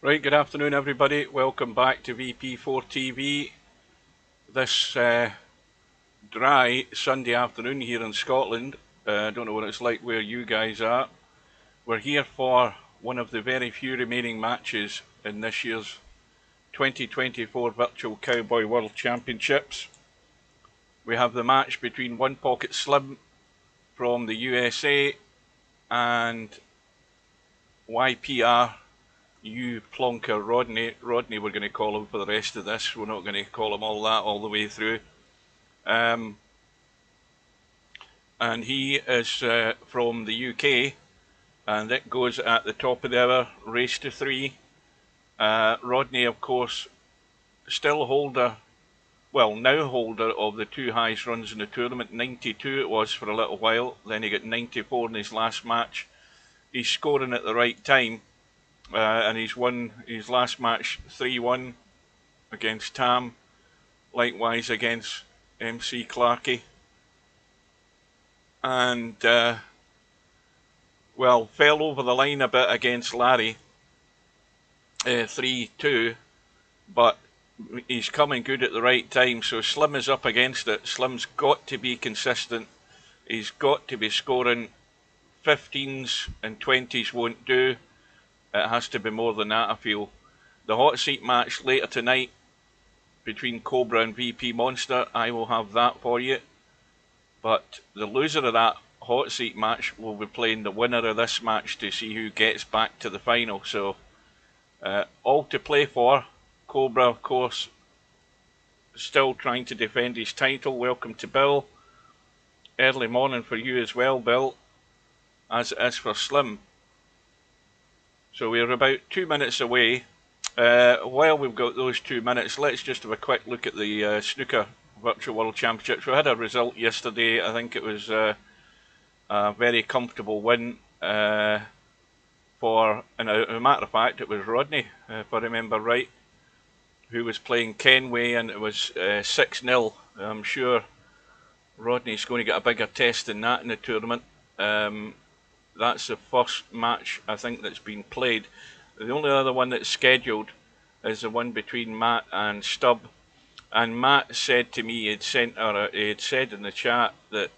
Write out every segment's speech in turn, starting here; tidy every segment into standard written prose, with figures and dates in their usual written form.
Right, good afternoon everybody. Welcome back to VP4TV. This dry Sunday afternoon here in Scotland. I don't know what it's like where you guys are. We're here for one of the very few remaining matches in this year's 2024 Virtual Cowboy World Championships. We have the match between OnePocketSlim from the USA and YPR. You plonker Rodney we're going to call him for the rest of this. We're not going to call him all that all the way through. And he is from the UK, and it goes at the top of the hour, race to 3. Rodney, of course, still now holder of the 2 highest runs in the tournament. 92 it was for a little while, then he got 94 in his last match. He's scoring at the right time. And he's won his last match 3-1 against Tam, likewise against MC Clarkey, and fell over the line a bit against Larry, 3-2, but he's coming good at the right time, so Slim is up against it. Slim's got to be consistent, he's got to be scoring. 15s and 20s won't do. It has to be more than that, I feel. The hot seat match later tonight between Cobra and VP Monster, I will have that for you. But the loser of that hot seat match will be playing the winner of this match to see who gets back to the final. So, all to play for. Cobra, of course, still trying to defend his title. Welcome to Bill. Early morning for you as well, Bill, as it is for Slim. So we're about 2 minutes away. While we've got those 2 minutes, let's just have a quick look at the Snooker Virtual World Championships. We had a result yesterday. I think it was a very comfortable win and a matter of fact, it was Rodney, if I remember right, who was playing Kenway, and it was 6-0. I'm sure Rodney's going to get a bigger test than that in the tournament. That's the first match I think that's been played. The only other one that's scheduled is the one between Matt and Stubb. And Matt said to me, he had said in the chat that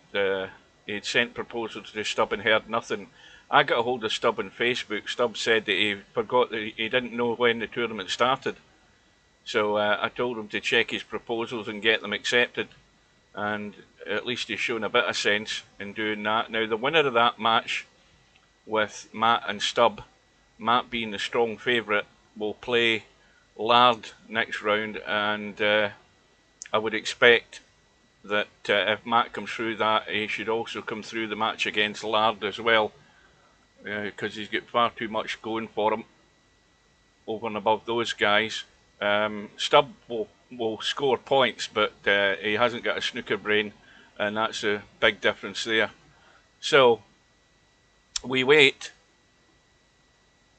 he had sent proposals to Stubb and heard nothing. I got a hold of Stubb on Facebook. Stubb said that he forgot that he didn't know when the tournament started. So I told him to check his proposals and get them accepted. And at least he's shown a bit of sense in doing that. Now, the winner of that match with Matt and Stubb, Matt being the strong favourite, will play Lard next round, and I would expect that if Matt comes through that, he should also come through the match against Lard as well, because he's got far too much going for him over and above those guys. Stubb will score points, but he hasn't got a snooker brain, and that's a big difference there. So we wait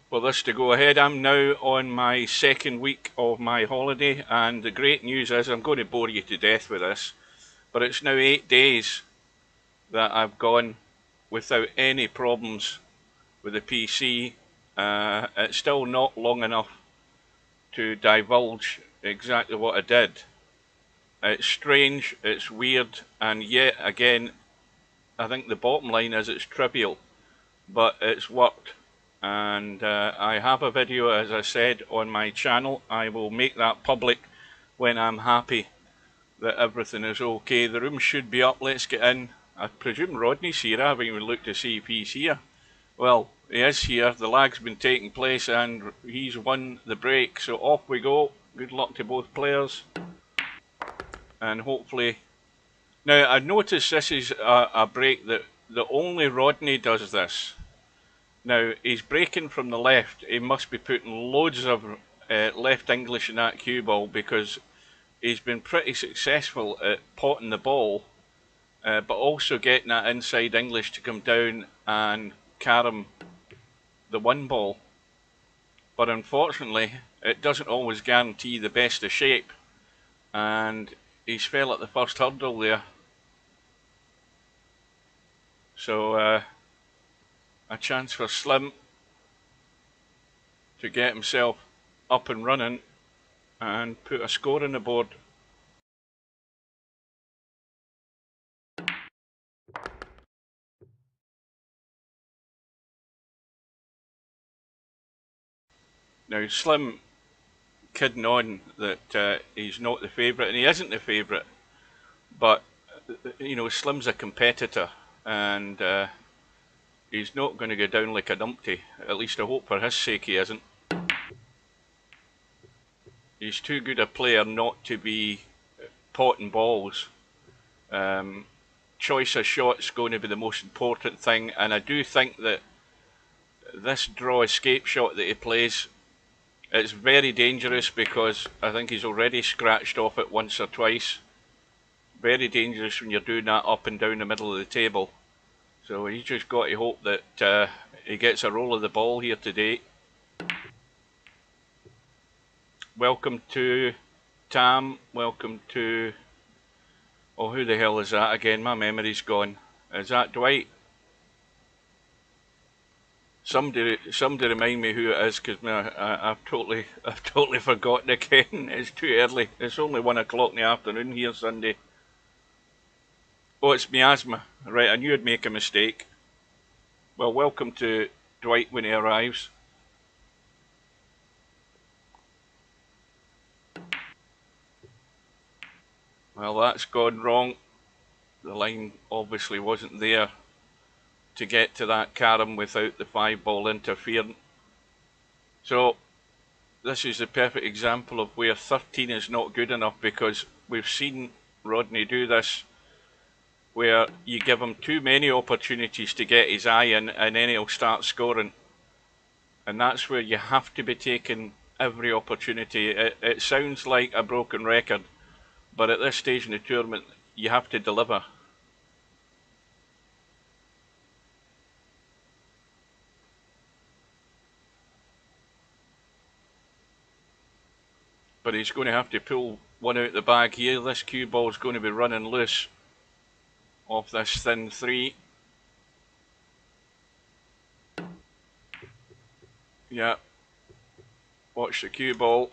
for this to go ahead. I'm now on my second week of my holiday, and the great news is, I'm going to bore you to death with this, but it's now 8 days that I've gone without any problems with the PC. It's still not long enough to divulge exactly what I did. It's strange, it's weird, and yet again, I think the bottom line is it's trivial, but it's worked. And I have a video, as I said, on my channel. I will make that public when I'm happy that everything is okay. The room should be up. Let's get in. I presume Rodney's here. I haven't even looked to see if he's here. Well, he is here. The lag's been taking place and he's won the break. So off we go. Good luck to both players. And hopefully... Now, I've noticed this is a break that only Rodney does this. Now, he's breaking from the left. He must be putting loads of left English in that cue ball, because he's been pretty successful at potting the ball, but also getting that inside English to come down and carom the 1 ball. But unfortunately, it doesn't always guarantee the best of shape, and he's fell at the first hurdle there. So a chance for Slim to get himself up and running and put a score on the board. Now, Slim kidding on that he's not the favourite, and he isn't the favourite, but you know, Slim's a competitor, and he's not going to go down like a numpty. At least I hope for his sake he isn't. He's too good a player not to be potting balls. Choice of shots going to be the most important thing, and I do think that this draw escape shot that he plays, it's very dangerous because I think he's already scratched off it once or twice. Very dangerous when you're doing that up and down the middle of the table. So he's just got to hope that he gets a roll of the ball here today. Welcome to Tam. Welcome to... oh, who the hell is that again? My memory's gone. Is that Dwight? Somebody remind me who it is, because I've totally forgotten again. It's too early. It's only 1 o'clock in the afternoon here Sunday. Oh, it's miasma. Right, I knew I'd make a mistake. Well, welcome to Dwight when he arrives. Well, that's gone wrong. The line obviously wasn't there to get to that carom without the 5-ball interfering. So this is a perfect example of where 13 is not good enough, because we've seen Rodney do this, where you give him too many opportunities to get his eye in, and then he'll start scoring. And that's where you have to be taking every opportunity. It sounds like a broken record, but at this stage in the tournament, you have to deliver. But he's going to have to pull one out the bag here. This cue ball is going to be running loose off this thin 3. Yeah. Watch the cue ball.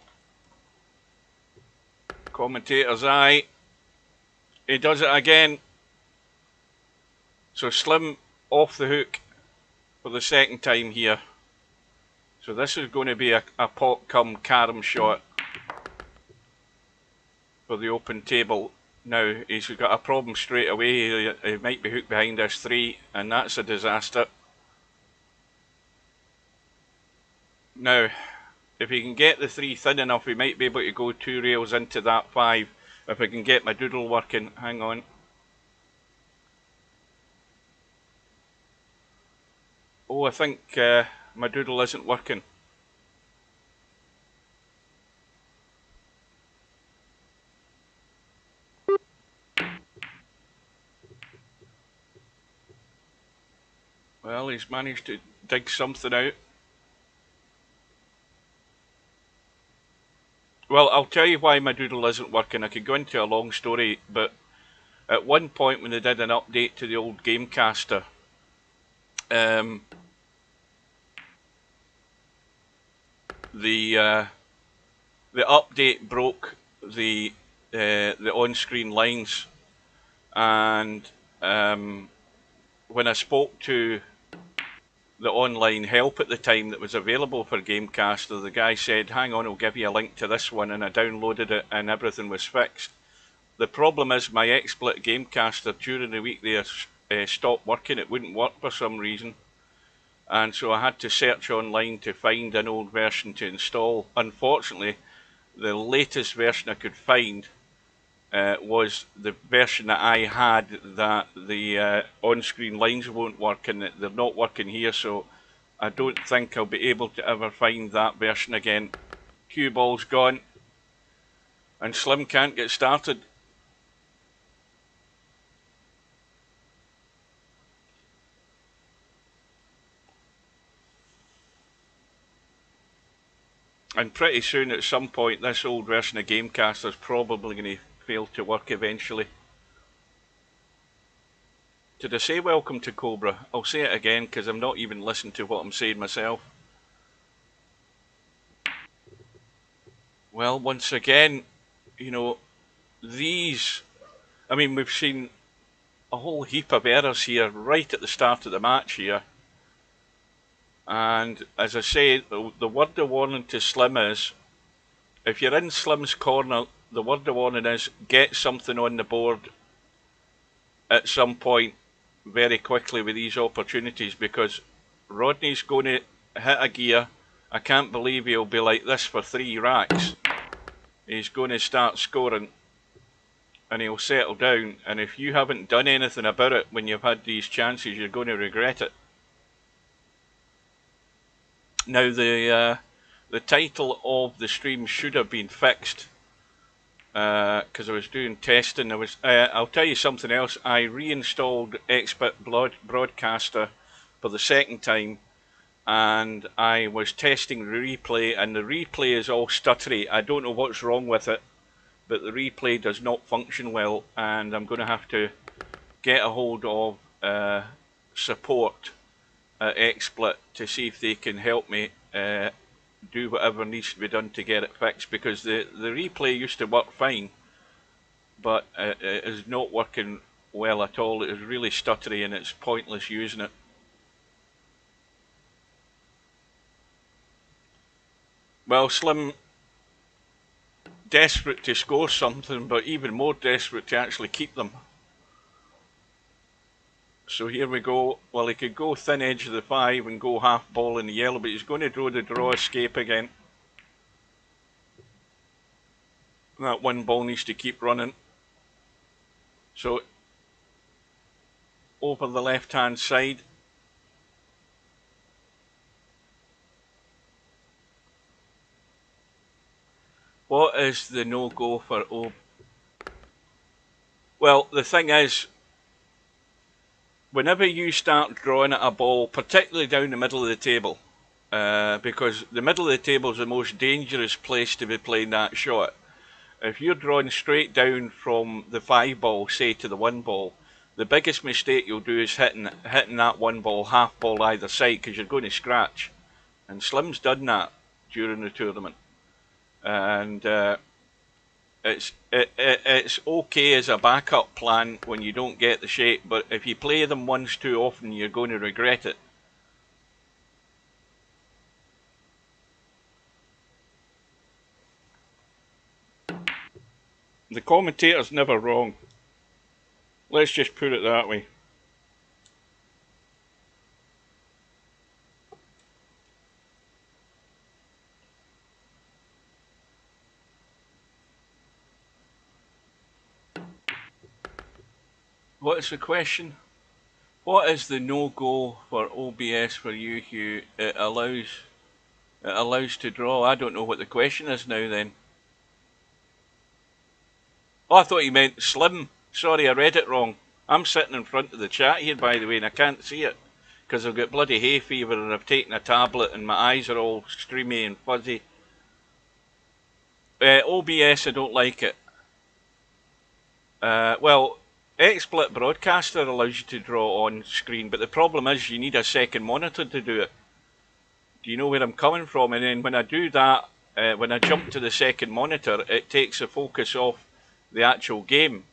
Commentator's eye. He does it again. So Slim off the hook for the second time here. So this is going to be a pot come carom shot for the open table. Now he's got a problem straight away. He might be hooked behind this 3, and that's a disaster. Now, if he can get the 3 thin enough, he might be able to go 2 rails into that 5. If I can get my doodle working, hang on. Oh, I think my doodle isn't working. Well, he's managed to dig something out. Well, I'll tell you why my doodle isn't working. I could go into a long story, but at one point when they did an update to the old Gamecaster, the update broke the on-screen lines, and when I spoke to the online help at the time that was available for Gamecaster, the guy said, hang on, I'll give you a link to this one, and I downloaded it and everything was fixed. The problem is my XSplit Gamecaster during the week they stopped working. It wouldn't work for some reason, and so I had to search online to find an old version to install. Unfortunately, the latest version I could find was the version that I had, that the on-screen lines won't work, and they're not working here, so I don't think I'll be able to ever find that version again. Cue ball's gone, and Slim can't get started. And pretty soon, at some point, this old version of Gamecaster is probably going to fail to work eventually. Did I say welcome to Cobra? I'll say it again because I'm not even listening to what I'm saying myself. Well, once again, you know, these, I mean, we've seen a whole heap of errors here right at the start of the match here. And as I say, the word of warning to Slim is, if you're in Slim's corner, the word of warning is get something on the board at some point very quickly with these opportunities, because Rodney's going to hit a gear. I can't believe he'll be like this for 3 racks. He's going to start scoring and he'll settle down, and if you haven't done anything about it when you've had these chances, you're going to regret it. Now the title of the stream should have been fixed because I was doing testing. I'll tell you something else. I reinstalled Expert Broadcaster for the second time, and I was testing the replay, and the replay is all stuttery. I don't know what's wrong with it, but the replay does not function well, and I'm going to have to get a hold of support at XSplit to see if they can help me do whatever needs to be done to get it fixed, because the replay used to work fine, but it is not working well at all. It is really stuttery and it's pointless using it. Well, Slim desperate to score something, but even more desperate to actually keep them. So here we go. Well, he could go thin edge of the 5 and go half ball in the yellow, but he's going to draw the draw escape again. That 1 ball needs to keep running. So over the left hand side. What is the no-go for O? Well, the thing is, whenever you start drawing at a ball, particularly down the middle of the table, because the middle of the table is the most dangerous place to be playing that shot. If you're drawing straight down from the 5 ball, say, to the 1 ball, the biggest mistake you'll do is hitting that 1 ball, half ball either side, because you're going to scratch. And Slim's done that during the tournament. And it's okay as a backup plan when you don't get the shape, but if you play them once too often, you're going to regret it. The commentator's never wrong. Let's just put it that way. What is the question? What is the no-go for OBS for you, Hugh? It allows to draw. I don't know what the question is now then. Oh, I thought you meant Slim. Sorry, I read it wrong. I'm sitting in front of the chat here, by the way, and I can't see it because I've got bloody hay fever and I've taken a tablet and my eyes are all streamy and fuzzy. OBS, I don't like it. Well, XSplit Broadcaster allows you to draw on screen, but the problem is you need a second monitor to do it. Do you know where I'm coming from? And then when I do that, when I jump to the second monitor, it takes the focus off the actual game.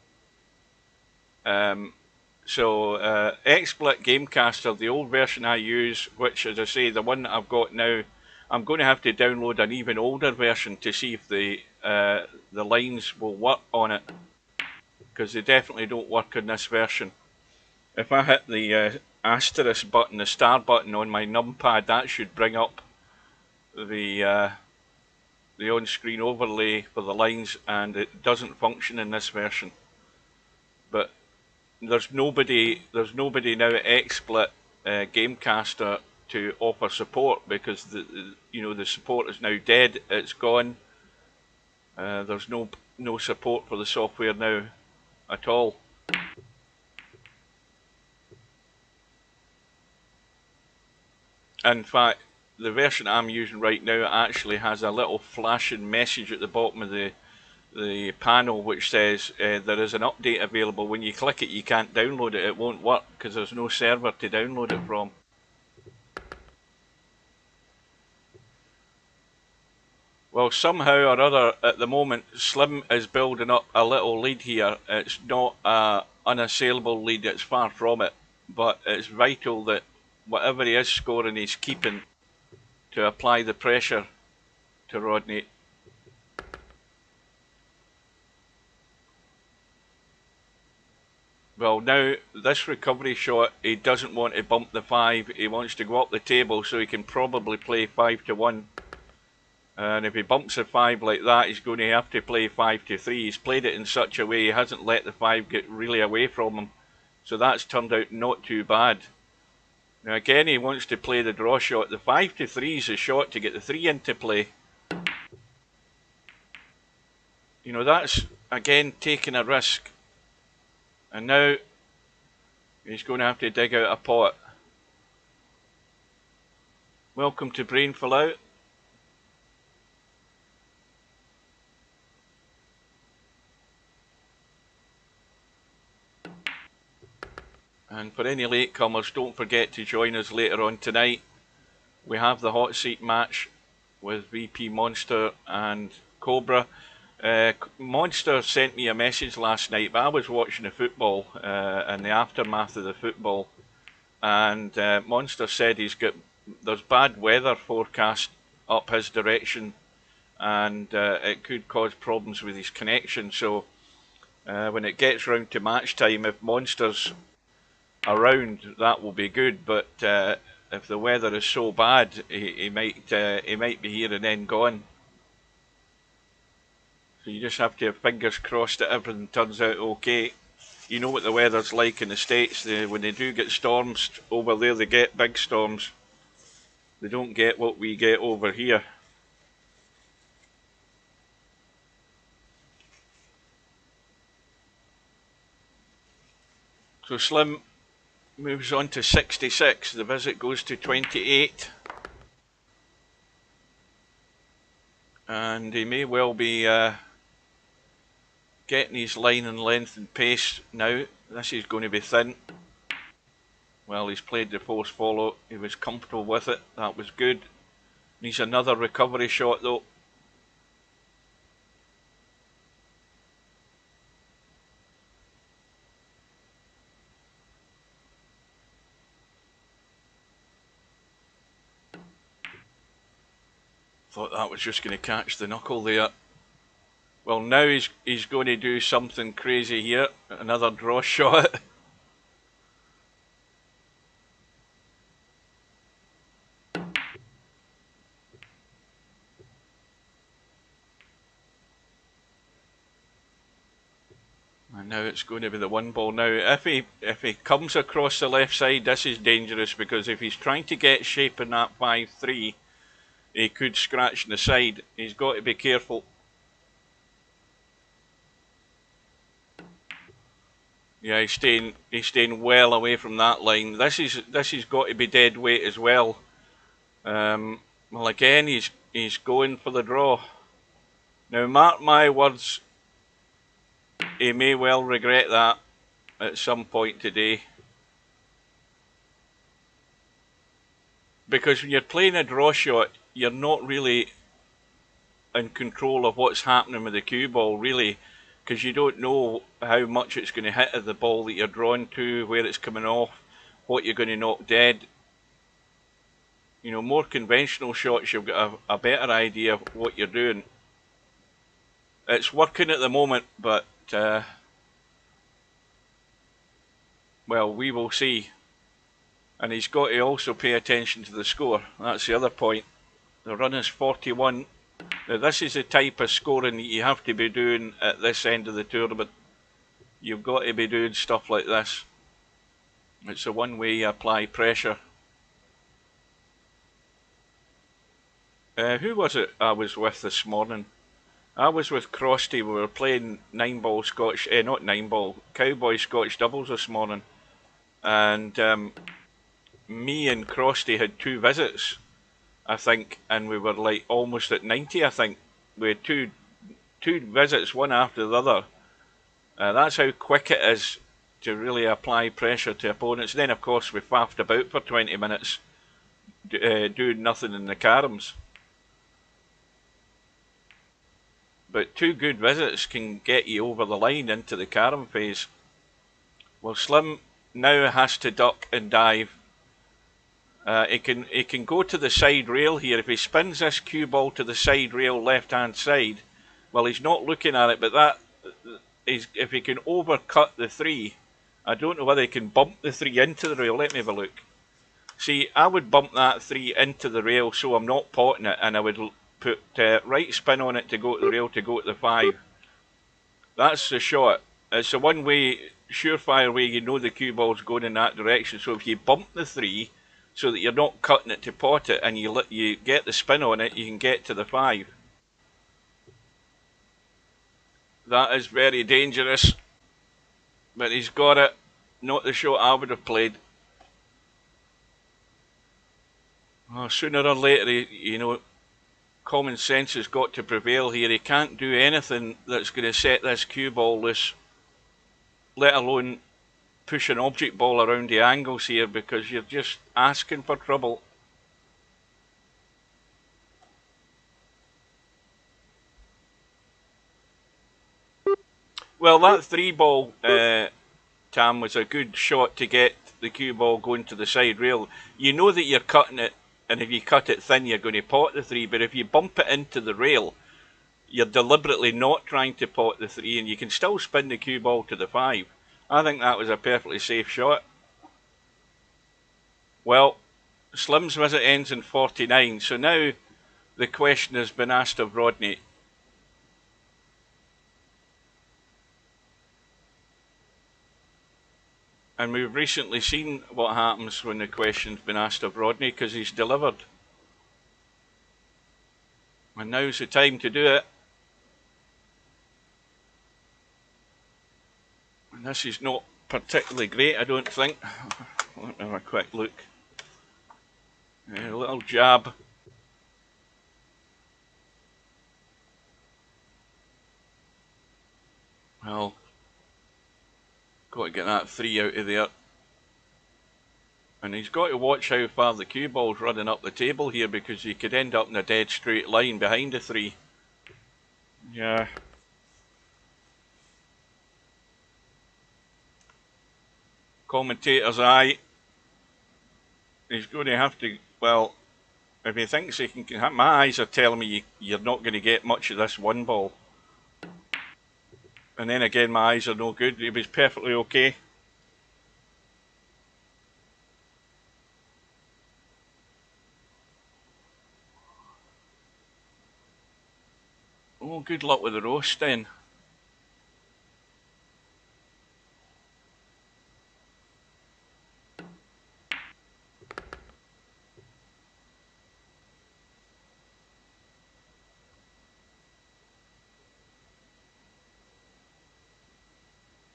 So XSplit Gamecaster, the old version I use, which, as I say, the one that I've got now, I'm going to have to download an even older version to see if the lines will work on it, because they definitely don't work on this version. If I hit the asterisk button, the star button on my numpad, that should bring up the on-screen overlay for the lines, and it doesn't function in this version. But there's nobody now at XSplit Gamecaster to offer support, because the support is now dead. It's gone. There's no support for the software now at all. In fact, the version I'm using right now actually has a little flashing message at the bottom of the panel which says there is an update available. When you click it, you can't download it. It won't work because there's no server to download it from. Well, somehow or other, at the moment, Slim is building up a little lead here. It's not an unassailable lead, it's far from it. But it's vital that whatever he is scoring, he's keeping to apply the pressure to Rodney. Well, now, this recovery shot, he doesn't want to bump the 5. He wants to go up the table so he can probably play 5-1. And if he bumps a 5 like that, he's going to have to play 5-3. He's played it in such a way he hasn't let the 5 get really away from him. So that's turned out not too bad. Now again, he wants to play the draw shot. The 5-3 is a shot to get the 3 into play. You know, that's again taking a risk. And now he's going to have to dig out a pot. Welcome to Brainful Out. And for any latecomers, don't forget to join us later on tonight. We have the hot seat match with VP Monster and Cobra. Monster sent me a message last night, but I was watching the football and the aftermath of the football, and Monster said there's bad weather forecast up his direction, and it could cause problems with his connection. So when it gets round to match time, if Monster's around, that will be good. But if the weather is so bad, he might be here and then gone. So you just have to have fingers crossed that everything turns out okay. You know what the weather's like in the States. When they do get storms over there, they get big storms. They don't get what we get over here. So Slim moves on to 66. The visit goes to 28. And he may well be getting his line and length and pace now. This is going to be thin. Well, he's played the force follow. He was comfortable with it. That was good. Needs another recovery shot though. Thought that was just going to catch the knuckle there. Well, now he's going to do something crazy here. Another draw shot. And now it's going to be the 1 ball. Now, if he comes across the left side, this is dangerous, because if he's trying to get shape in that 5-3, he could scratch in the side. He's got to be careful. Yeah, he's staying well away from that line. This has got to be dead weight as well. Well, again, he's going for the draw. Now, mark my words, he may well regret that at some point today. Because when you're playing a draw shot, you're not really in control of what's happening with the cue ball, really, because you don't know how much it's going to hit at the ball that you're drawn to, where it's coming off, what you're going to knock dead. You know, more conventional shots, you've got a better idea of what you're doing. It's working at the moment, but well, we will see. And he's got to also pay attention to the score. That's the other point. The run is 41. Now, this is the type of scoring that you have to be doing at this end of the tournament. You've got to be doing stuff like this. It's the one way you apply pressure. Who was it I was with this morning? I was with Crosty. We were playing 9-ball Scotch, not 9-ball, Cowboy Scotch doubles this morning. And me and Crosty had 2 visits, I think, and we were like almost at 90, I think. We had two visits, one after the other. That's how quick it is to really apply pressure to opponents. Then, of course, we faffed about for 20 minutes, doing nothing in the caroms. but 2 good visits can get you over the line into the carom phase. Well, Slim now has to duck and dive. He can go to the side rail here. If he spins this cue ball to the side rail left hand side, well, he's not looking at it, but that is, if he can overcut the 3, I don't know whether he can bump the 3 into the rail. Let me have a look. See, I would bump that 3 into the rail so I'm not potting it, and I would put right spin on it to go to the rail to go to the 5. That's the shot. It's a one-way, surefire way you know the cue ball's going in that direction. So if you bump the 3 so that you're not cutting it to pot it, and you get the spin on it, you can get to the 5. That is very dangerous, but he's got it. Not the shot I would have played. Oh, sooner or later, you know, common sense has got to prevail here. He can't do anything that's going to set this cue ball loose, let alone push an object ball around the angles here, because you're just asking for trouble. Well, that 3 ball, Tam, was a good shot to get the cue ball going to the side rail. You know that you're cutting it, and if you cut it thin, you're going to pot the 3, but if you bump it into the rail, you're deliberately not trying to pot the 3, and you can still spin the cue ball to the 5. I think that was a perfectly safe shot. Well, Slim's visit ends in 49, so now the question has been asked of Rodney. And we've recently seen what happens when the question's been asked of Rodney, because he's delivered. And now's the time to do it. And this is not particularly great, I don't think. Let me have a quick look. A little jab. Well, got to get that 3 out of there. And he's got to watch how far the cue ball's running up the table here, because he could end up in a dead straight line behind the 3. Yeah. Commentator's eye. He's going to have to, well, if he thinks he can, my eyes are telling me you're not going to get much of this 1 ball. And then again, my eyes are no good. He was perfectly okay. Oh, good luck with the roast then.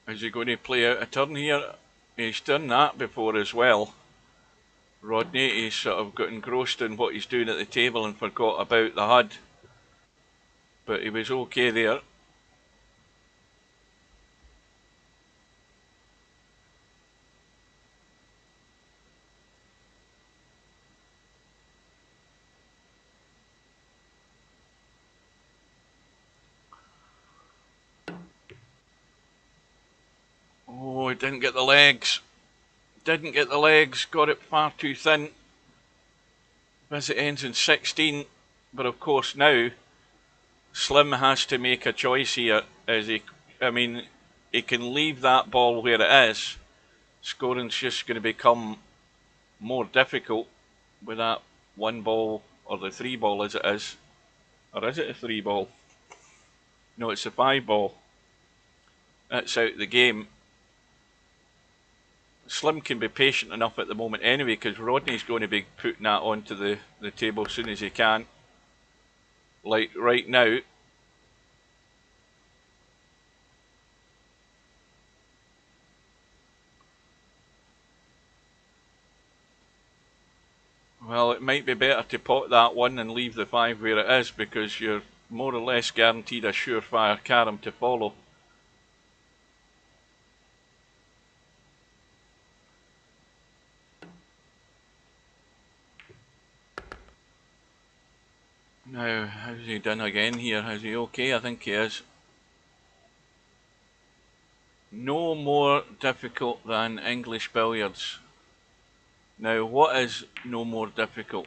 Is he going to play out a turn here? He's done that before as well. Rodney, he's sort of got engrossed in what he's doing at the table and forgot about the HUD. But he was okay there. Oh, he didn't get the legs. Didn't get the legs, got it far too thin. Visit ends in 16, but of course now Slim has to make a choice here. He can leave that ball where it is. Scoring's just going to become more difficult with that 1 ball, or the 3 ball as it is. Or is it a 3 ball? No, it's a 5 ball. That's out of the game. Slim can be patient enough at the moment anyway, because Rodney's going to be putting that onto the table as soon as he can. Like right now. Well, it might be better to pot that 1 and leave the 5 where it is, because you're more or less guaranteed a surefire carom to follow. Now, how's he done again here? Is he okay? I think he is. No more difficult than English billiards. Now, what is no more difficult?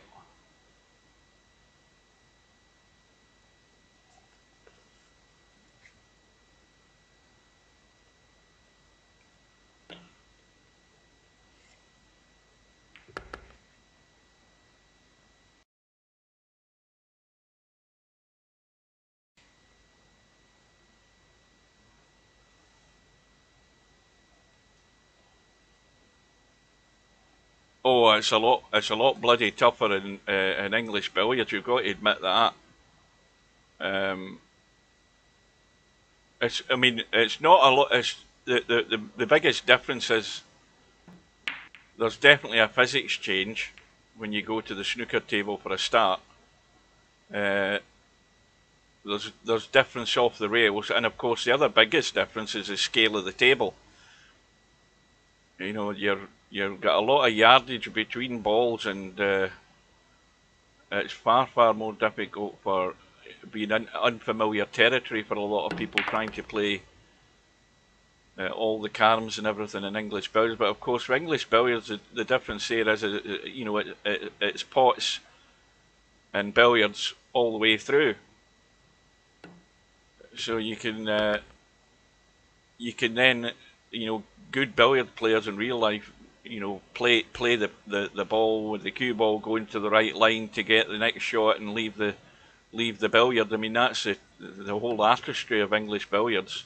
Oh, it's a lot. It's a lot bloody tougher in English billiards. You've got to admit that. It's. I mean, it's not a lot. It's the biggest difference is there's definitely a physics change when you go to the snooker table for a start. Uh, there's difference off the rails, and of course the other biggest difference is the scale of the table. You know, you've got a lot of yardage between balls, and it's far more difficult for being in unfamiliar territory for a lot of people trying to play all the carms and everything in English billiards. But of course, for English billiards, the difference there is, you know, it's pots and billiards all the way through. So you can then, you know, good billiard players in real life, you know, play the ball with the cue ball going to the right line to get the next shot and leave the billiard. I mean, that's the whole artistry of English billiards.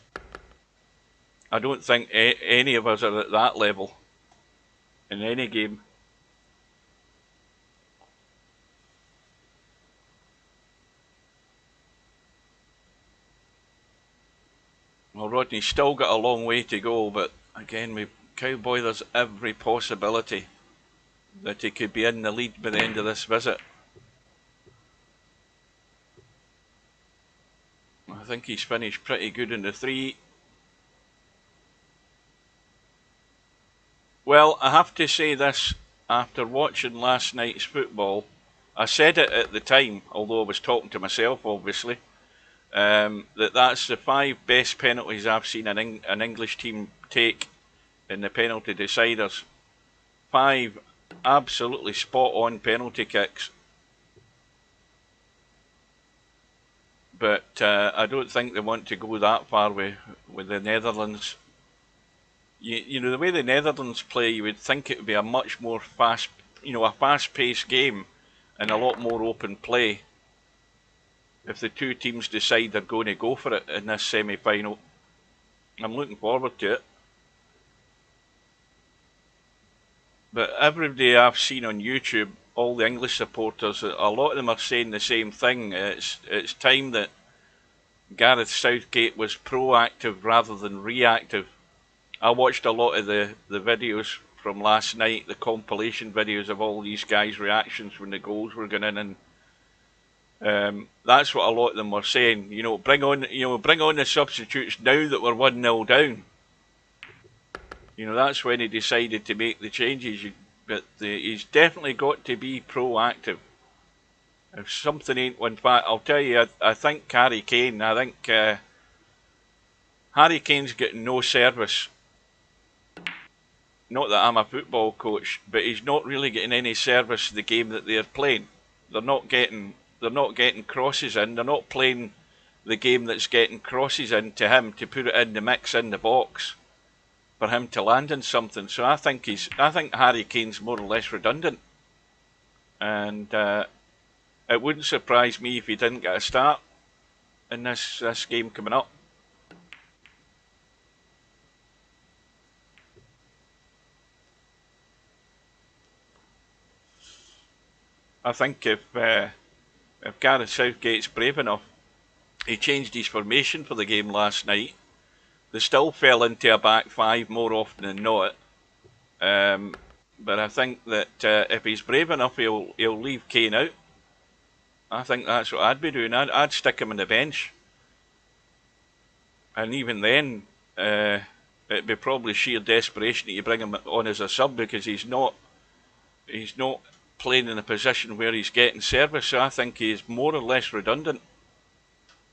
I don't think any of us are at that level in any game. Well, Rodney's still got a long way to go, but again, with Cowboy, there's every possibility that he could be in the lead by the end of this visit. I think he's finished pretty good in the 3. Well, I have to say this, after watching last night's football, I said it at the time, although I was talking to myself, obviously, that's the 5 best penalties I've seen an English team take in the penalty deciders. 5 absolutely spot-on penalty kicks. But I don't think they want to go that far with the Netherlands. You know, the way the Netherlands play, you would think it would be a much more fast-paced game and a lot more open play if the two teams decide they're going to go for it in this semi-final. I'm looking forward to it. But everybody I've seen on YouTube, all the English supporters, a lot of them are saying the same thing. It's time that Gareth Southgate was proactive rather than reactive. I watched a lot of the videos from last night, the compilation videos of all these guys' reactions when the goals were going in, and that's what a lot of them were saying. You know, bring on the substitutes now that we're 1-0 down. You know, that's when he decided to make the changes. But he's definitely got to be proactive. If something ain't, in fact, I'll tell you, I think Harry Kane. I think Harry Kane's getting no service. Not that I'm a football coach, but he's not really getting any service to the game that they're playing. They're not getting crosses in. They're not playing the game that's getting crosses in to him to put it in the mix in the box for him to land in something. So I think Harry Kane's more or less redundant, and it wouldn't surprise me if he didn't get a start in this game coming up. I think if Gareth Southgate's brave enough, he changed his formation for the game last night. They still fell into a back 5 more often than not. But I think that if he's brave enough, he'll leave Kane out. I think that's what I'd be doing. I'd stick him on the bench, and even then, it'd be probably sheer desperation that you bring him on as a sub, because he's not playing in a position where he's getting service, so I think he's more or less redundant.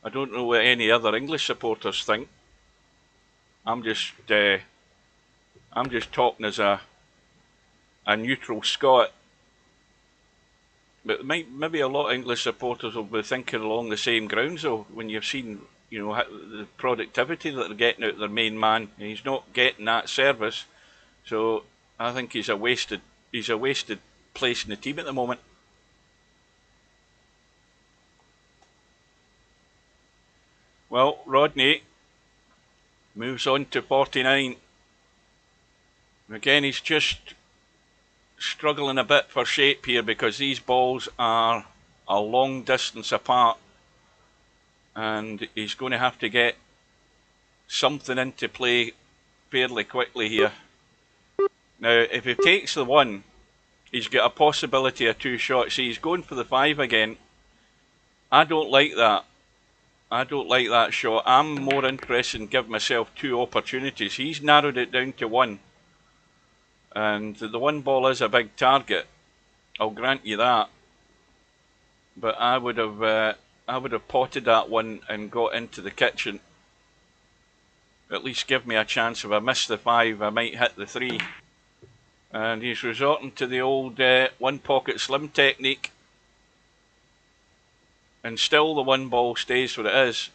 I don't know what any other English supporters think. I'm just talking as a neutral Scot. But maybe a lot of English supporters will be thinking along the same grounds, though, when you've seen, you know, the productivity that they're getting out of their main man, and he's not getting that service. So I think he's a wasted place in the team at the moment. Well, Rodney moves on to 49. Again, he's just struggling a bit for shape here because these balls are a long distance apart, and he's going to have to get something into play fairly quickly here. Now, if he takes the one, he's got a possibility of 2 shots. See, he's going for the 5 again. I don't like that. I don't like that shot. I'm more interested in giving myself 2 opportunities. He's narrowed it down to 1. And the 1 ball is a big target. I'll grant you that. But I would have potted that one and got into the kitchen. At least give me a chance. If I miss the 5, I might hit the 3. And he's resorting to the old OnePocketSlim technique. And still the 1 ball stays where it is.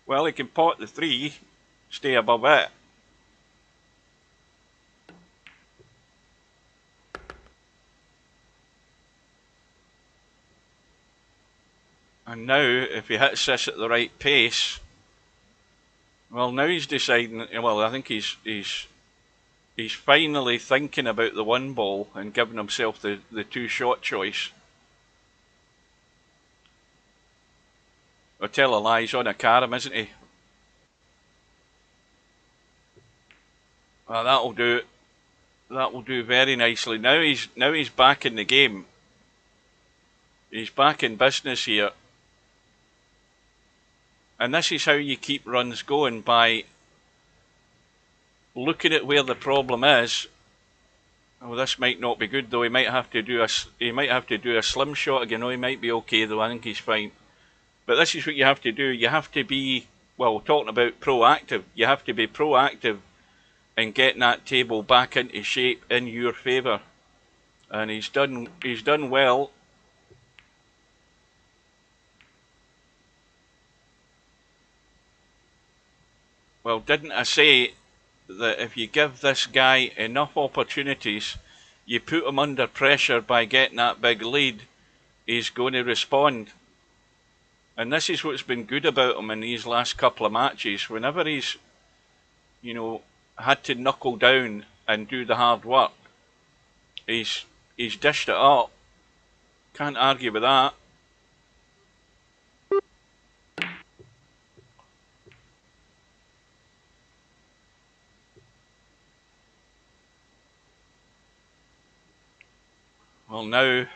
Well, he can pot the 3, stay above it. And now, if he hits this at the right pace, well, now he's deciding. Well, I think he's finally thinking about the 1 ball and giving himself the 2 shot choice. I tell a lie, he's on a carom, isn't he? Well, that'll do. That will do very nicely. Now he's back in the game. He's back in business here. And this is how you keep runs going, by looking at where the problem is. Oh, this might not be good though. He might have to do a slim shot again. Oh, he might be okay though. I think he's fine. But this is what you have to do. You have to be, well, talking about proactive. You have to be proactive in getting that table back into shape in your favour. And he's done well. Well, didn't I say that if you give this guy enough opportunities, you put him under pressure by getting that big lead, he's going to respond. And this is what's been good about him in these last couple of matches. Whenever he's, you know, had to knuckle down and do the hard work, he's dished it up. Can't argue with that. Well, now,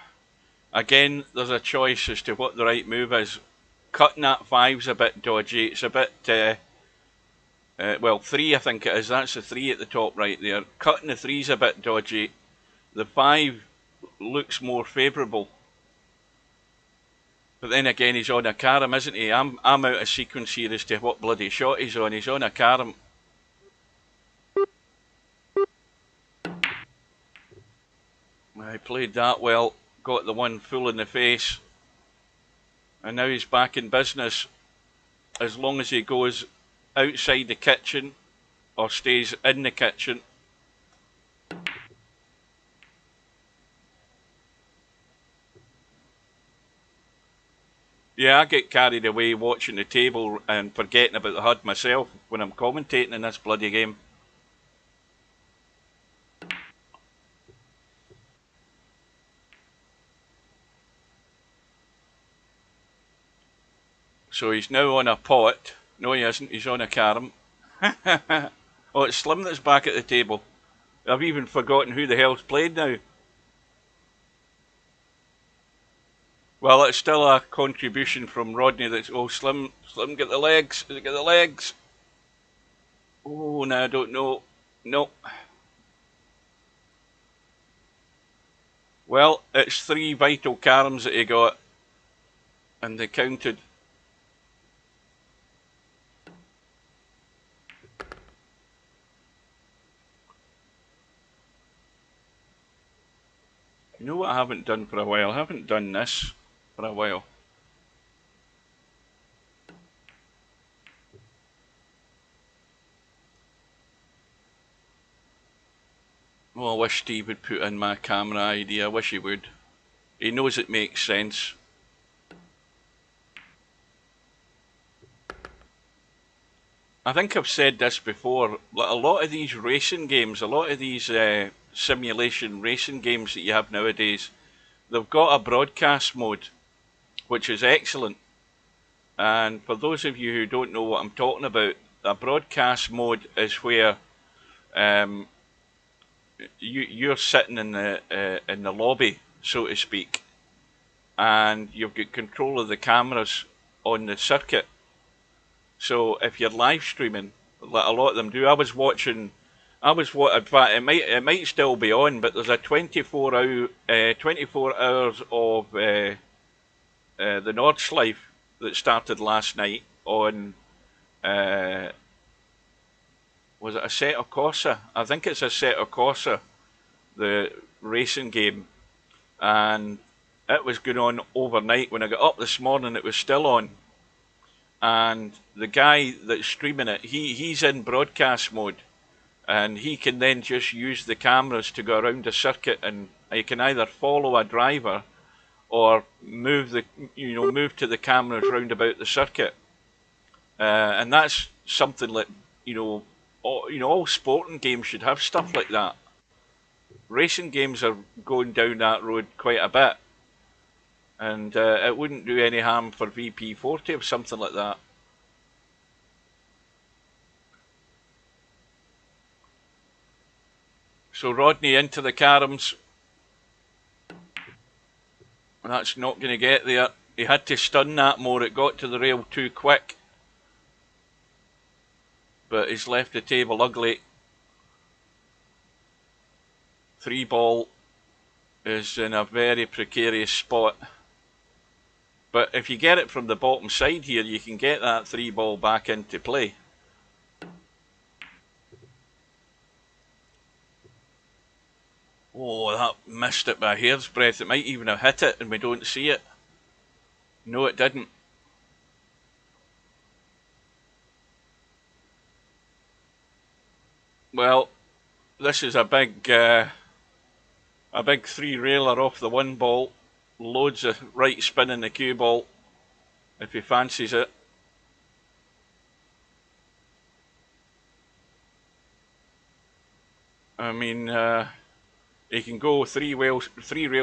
again, there's a choice as to what the right move is. Cutting that 5's a bit dodgy. It's a bit, well, 3 I think it is. That's the 3 at the top right there. Cutting the 3's a bit dodgy. The 5 looks more favourable. But then again, he's on a carom, isn't he? I'm out of sequence here as to what bloody shot he's on. He's on a carom. He played that well, got the 1 full in the face, and now he's back in business. As long as he goes outside the kitchen or stays in the kitchen. Yeah, I get carried away watching the table and forgetting about the HUD myself when I'm commentating in this bloody game. So he's now on a pot. No, he isn't. He's on a carom. Oh, it's Slim that's back at the table. I've even forgotten who the hell's played now. Well, it's still a contribution from Rodney. That's, oh, Slim, get the legs. Does it get the legs? Oh, no, I don't know. Nope. Well, it's 3 vital caroms that he got, and they counted. You know what I haven't done for a while? I haven't done this for a while. Well, I wish Steve would put in my camera idea. I wish he would. He knows it makes sense. I think I've said this before. A lot of these racing games, a lot of these simulation racing games that you have nowadays, they've got a broadcast mode, which is excellent. And for those of you who don't know what I'm talking about, a broadcast mode is where you're sitting in the lobby, so to speak, and you've got control of the cameras on the circuit. So if you're live streaming, like a lot of them do, in fact, it might still be on, but there's a 24 hours of the Nordschleife that started last night on, was it Assetto Corsa? I think it's Assetto Corsa, the racing game, and it was going on overnight. When I got up this morning, it was still on. And the guy that's streaming it, he's in broadcast mode, and he can then just use the cameras to go around the circuit, and you can either follow a driver or move to the cameras round about the circuit, and that's something that all sporting games should have stuff like that. Racing games are going down that road quite a bit, and it wouldn't do any harm for VP4 to have something like that. So Rodney into the caroms. That's not going to get there. He had to stun that more. It got to the rail too quick. But he's left the table ugly. 3 ball is in a very precarious spot. But if you get it from the bottom side here, you can get that 3 ball back into play. Oh, that missed it by a hair's breadth. It might even have hit it and we don't see it. No, it didn't. Well, this is a big 3-railer off the 1 ball. Loads of right spin in the cue ball if he fancies it. I mean, he can go 3 rails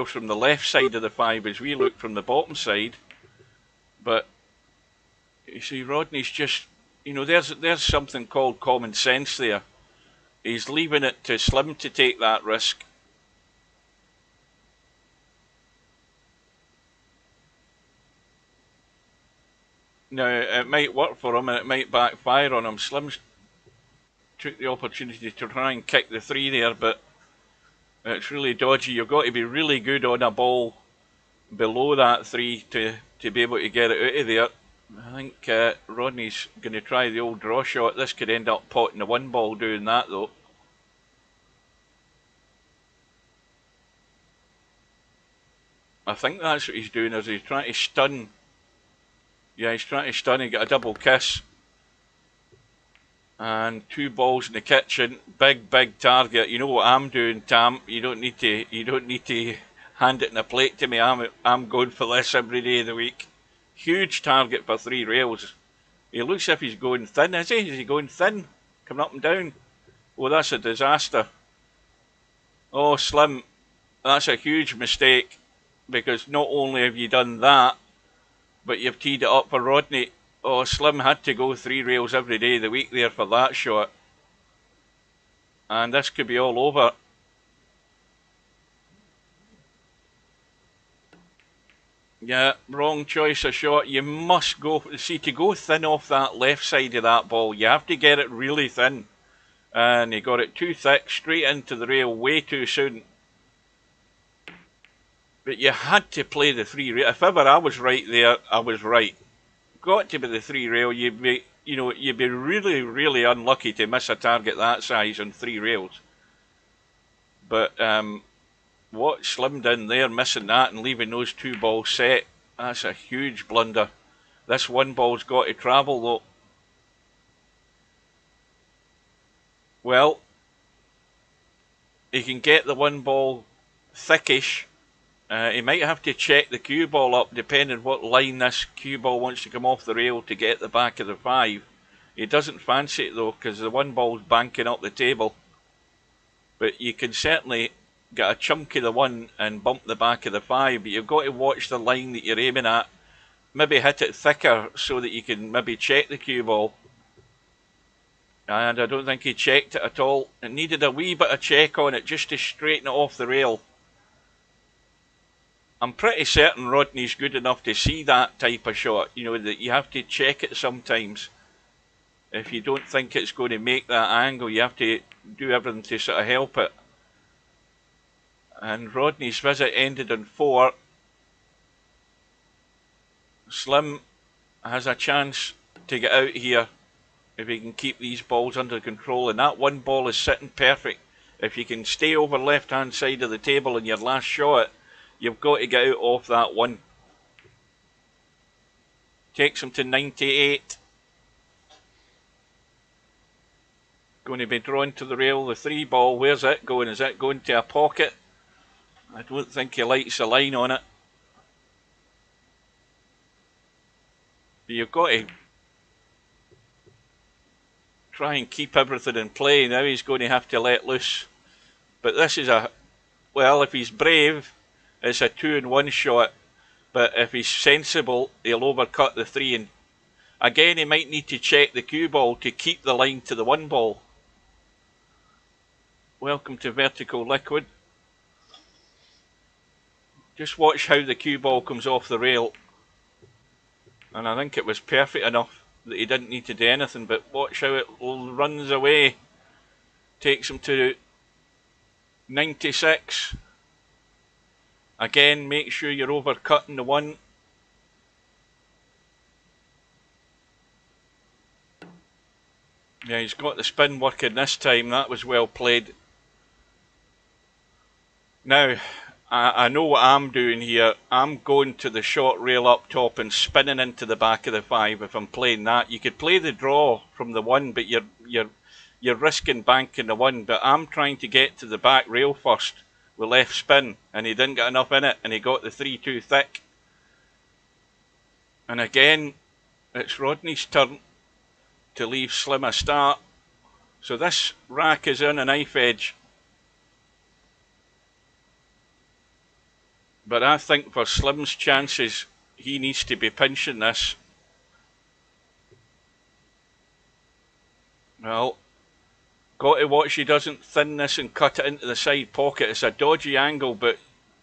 from the left side of the 5 as we look from the bottom side. But you see, Rodney's just, there's something called common sense there. He's leaving it to Slim to take that risk. Now, it might work for him and it might backfire on him. Slim's took the opportunity to try and kick the 3 there, but it's really dodgy. You've got to be really good on a ball below that 3 to be able to get it out of there. I think Rodney's going to try the old draw shot. This could end up potting the 1 ball doing that though. I think that's what he's doing, is he's trying to stun. Yeah, he's trying to stun and get a double kiss. And 2 balls in the kitchen, big target. You know what I'm doing, Tam. You don't need to hand it in a plate to me. I'm going for this every day of the week. Huge target for 3 rails. He looks as if he's going thin, is he? Is he going thin? Coming up and down. Oh, that's a disaster. Oh, Slim, that's a huge mistake, because not only have you done that, but you've teed it up for Rodney. Oh, Slim had to go 3 rails every day of the week there for that shot. And this could be all over. Yeah, wrong choice of shot. You must go, see, to go thin off that left side of that ball, you have to get it really thin. And he got it too thick, straight into the rail way too soon. But you had to play the 3 rail. If ever I was right there, I was right. Got to be the 3 rail. You'd be, you'd be really, really unlucky to miss a target that size on 3 rails. But what Slim done there, missing that and leaving those 2 balls set, that's a huge blunder. This 1 ball's got to travel though. Well, he can get the 1 ball thickish. He might have to check the cue ball up depending what line this cue ball wants to come off the rail to get the back of the 5. He doesn't fancy it though because the 1 ball's banking up the table. But you can certainly get a chunk of the 1 and bump the back of the 5. But you've got to watch the line that you're aiming at. Maybe hit it thicker so that you can maybe check the cue ball. And I don't think he checked it at all. It needed a wee bit of check on it just to straighten it off the rail. I'm pretty certain Rodney's good enough to see that type of shot. You know, that you have to check it sometimes. If you don't think it's going to make that angle, you have to do everything to sort of help it. And Rodney's visit ended on 4. Slim has a chance to get out here if he can keep these balls under control. And that 1 ball is sitting perfect. If you can stay over left hand side of the table in your last shot, you've got to get out off that 1. Takes him to 98. Going to be drawn to the rail. The 3 ball, where's it going? Is it going to a pocket? I don't think he likes the line on it. But you've got to try and keep everything in play. Now he's going to have to let loose. But this is well, if he's brave, it's a 2-in-1 shot. But if he's sensible, he'll overcut the 3. And again, he might need to check the cue ball to keep the line to the 1 ball. Welcome to Vertical Liquid. Just watch how the cue ball comes off the rail. And I think it was perfect enough that he didn't need to do anything, but watch how it runs away. Takes him to 96. Again, make sure you're overcutting the 1. Yeah, he's got the spin working this time. That was well played. Now, I know what I'm doing here. I'm going to the short rail up top and spinning into the back of the 5 if I'm playing that. You could play the draw from the 1, but you're risking banking the 1. But I'm trying to get to the back rail first with left spin, and he didn't get enough in it, and he got the 3 too thick. And again, it's Rodney's turn to leave Slim a start. So this rack is on a knife edge. But I think for Slim's chances, he needs to be pinching this. Well, got to watch he doesn't thin this and cut it into the side pocket. It's a dodgy angle, but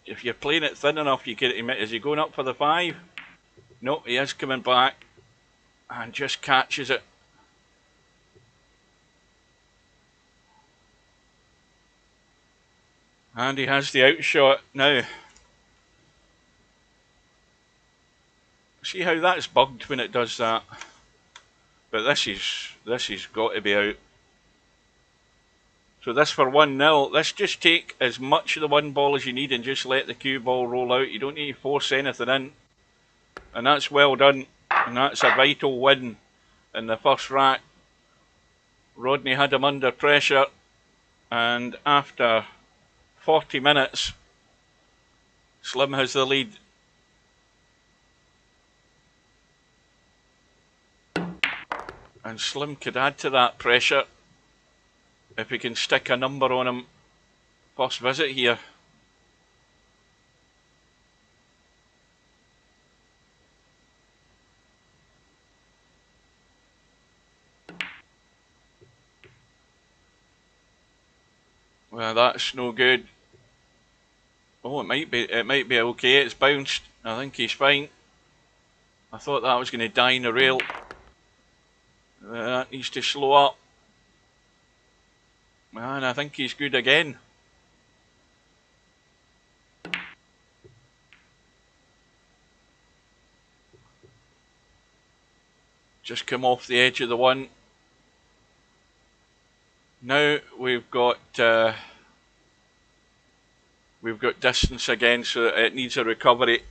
if you're playing it thin enough, you get it. Is he going up for the 5? No, he is coming back and just catches it. And he has the outshot now. See how that's bugged when it does that. But this is got to be out. So this for 1-0. Let's just take as much of the 1 ball as you need and just let the cue ball roll out. You don't need to force anything in. And that's well done. And that's a vital win in the first rack. Rodney had him under pressure. And after 40 minutes, Slim has the lead. And Slim could add to that pressure if he can stick a number on him. First visit here. Well, that's no good. Oh, it might be okay. It's bounced. I think he's fine. I thought that was going to die in the rail. That needs to slow up. And I think he's good again. Just come off the edge of the one. Now we've got distance again, so it needs a recovery.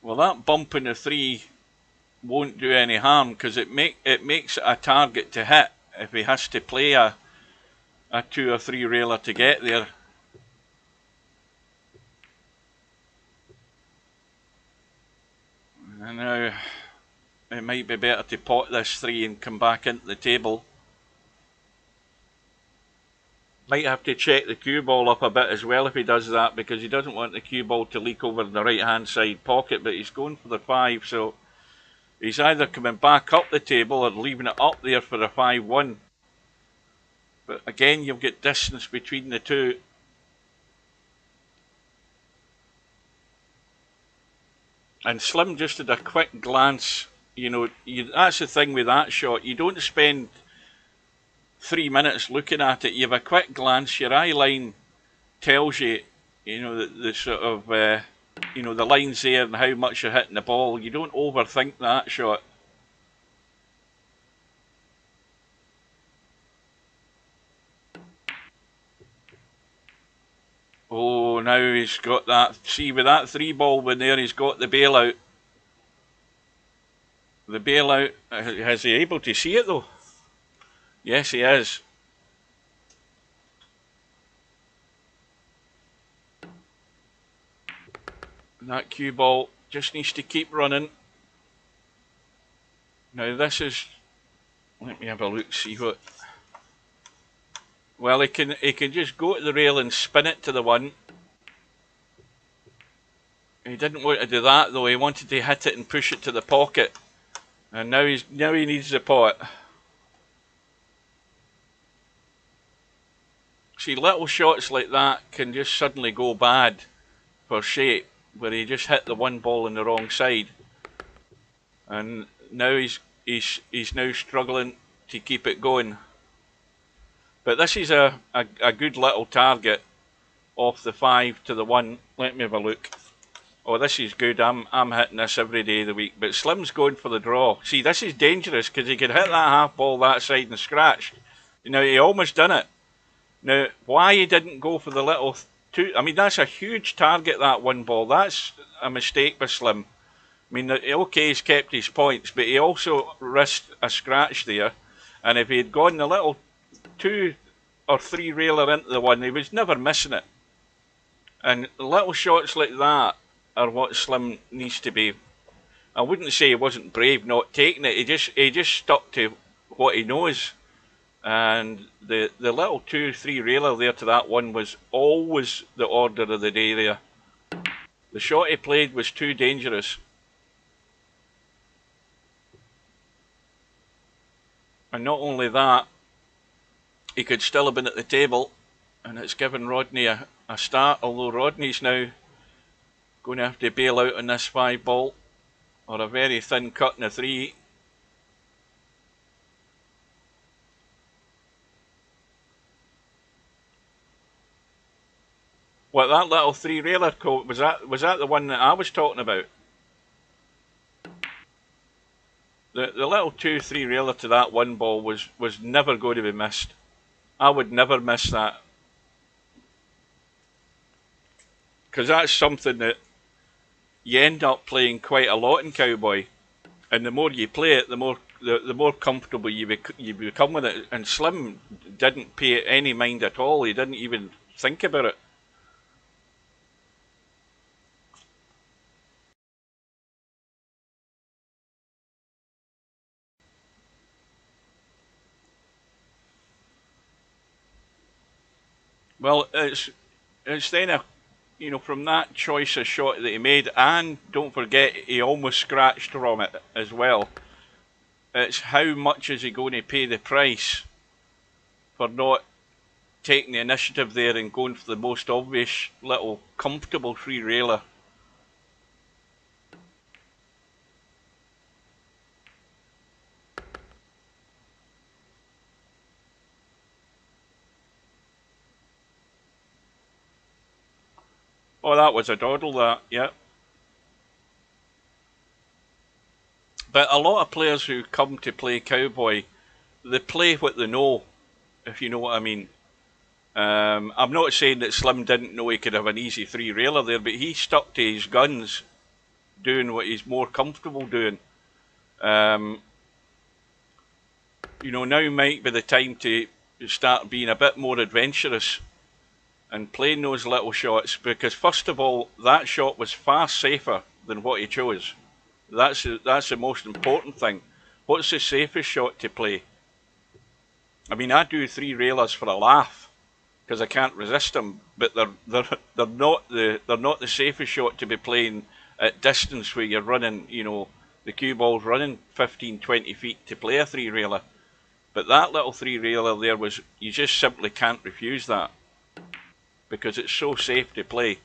Well, that bump in the 3 won't do any harm because it makes it a target to hit if he has to play a 2 or 3 railer to get there. And now it might be better to pot this 3 and come back into the table. Might have to check the cue ball up a bit as well if he does that, because he doesn't want the cue ball to leak over the right hand side pocket, but he's going for the 5, so he's either coming back up the table or leaving it up there for a 5-1. But again, you'll get distance between the two. And Slim just had a quick glance. You know, that's the thing with that shot. You don't spend 3 minutes looking at it. You have a quick glance. Your eye line tells you, you know, the sort of, you know, the lines there and how much you're hitting the ball. You don't overthink that shot. Oh, now he's got that. See, with that 3 ball in there, he's got the bailout. The bailout. Is he able to see it though? Yes, he is. And that cue ball just needs to keep running. Now this is. Let me have a look. See what. Well, he can just go to the rail and spin it to the 1. He didn't want to do that though. He wanted to hit it and push it to the pocket. And now he needs the pot. See, little shots like that can just suddenly go bad for shape, where he just hit the 1 ball on the wrong side. And now he's now struggling to keep it going. But this is a good little target off the 5 to the 1. Let me have a look. Oh, this is good. I'm hitting this every day of the week. But Slim's going for the draw. See, this is dangerous because he could hit that half ball that side and scratch. You know, he almost done it. Now, why he didn't go for the little 2? I mean, that's a huge target, that 1 ball. That's a mistake by Slim. I mean, okay, he's kept his points, but he also risked a scratch there. And if he had gone the little 2 or 3 railer into the 1, he was never missing it. And little shots like that are what Slim needs to be. I wouldn't say he wasn't brave not taking it. He just stuck to what he knows. And the little 2-3 railer there to that 1 was always the order of the day there. The shot he played was too dangerous. And not only that, he could still have been at the table, and it's given Rodney a start, although Rodney's now going to have to bail out on this 5 ball, or a very thin cut in a 3. What, that little 3 railer coat, was that the one that I was talking about? The little 2-3 railer to that 1 ball was never going to be missed. I would never miss that. Because that's something that you end up playing quite a lot in Cowboy. And the more you play it, the more comfortable you become with it. And Slim didn't pay it any mind at all. He didn't even think about it. Well, it's then you know, from that choice of shot that he made, and don't forget he almost scratched from it as well. It's how much is he going to pay the price for not taking the initiative there and going for the most obvious little comfortable 3 railer. Oh, that was a doddle, that, yeah. But a lot of players who come to play Cowboy, they play what they know, if you know what I mean. I'm not saying that Slim didn't know he could have an easy three-railer there, but he stuck to his guns, doing what he's more comfortable doing. You know, now might be the time to start being a bit more adventurous and playing those little shots, because first of all, that shot was far safer than what he chose. That's the most important thing. What's the safest shot to play? I mean, I do three railers for a laugh because I can't resist them, but they're not the safest shot to be playing at distance where you're running. You know, the cue ball's running 15, 20 feet to play a three railer. But that little three railer there was, you just simply can't refuse that because it's so safe to play.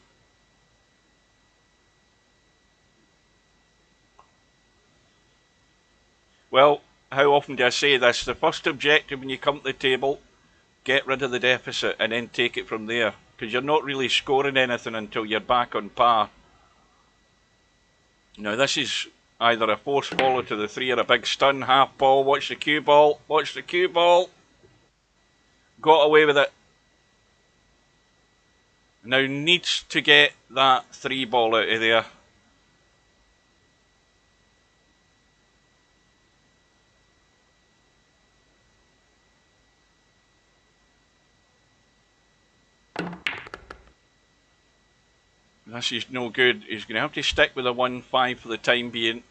Well, how often do I say this? The first objective when you come to the table, get rid of the deficit and then take it from there, because you're not really scoring anything until you're back on par. Now this is either a force follow to the three or a big stun, half ball, watch the cue ball, watch the cue ball. Got away with it. Now needs to get that three ball out of there. This is no good. He's going to have to stick with a 1-5 for the time being.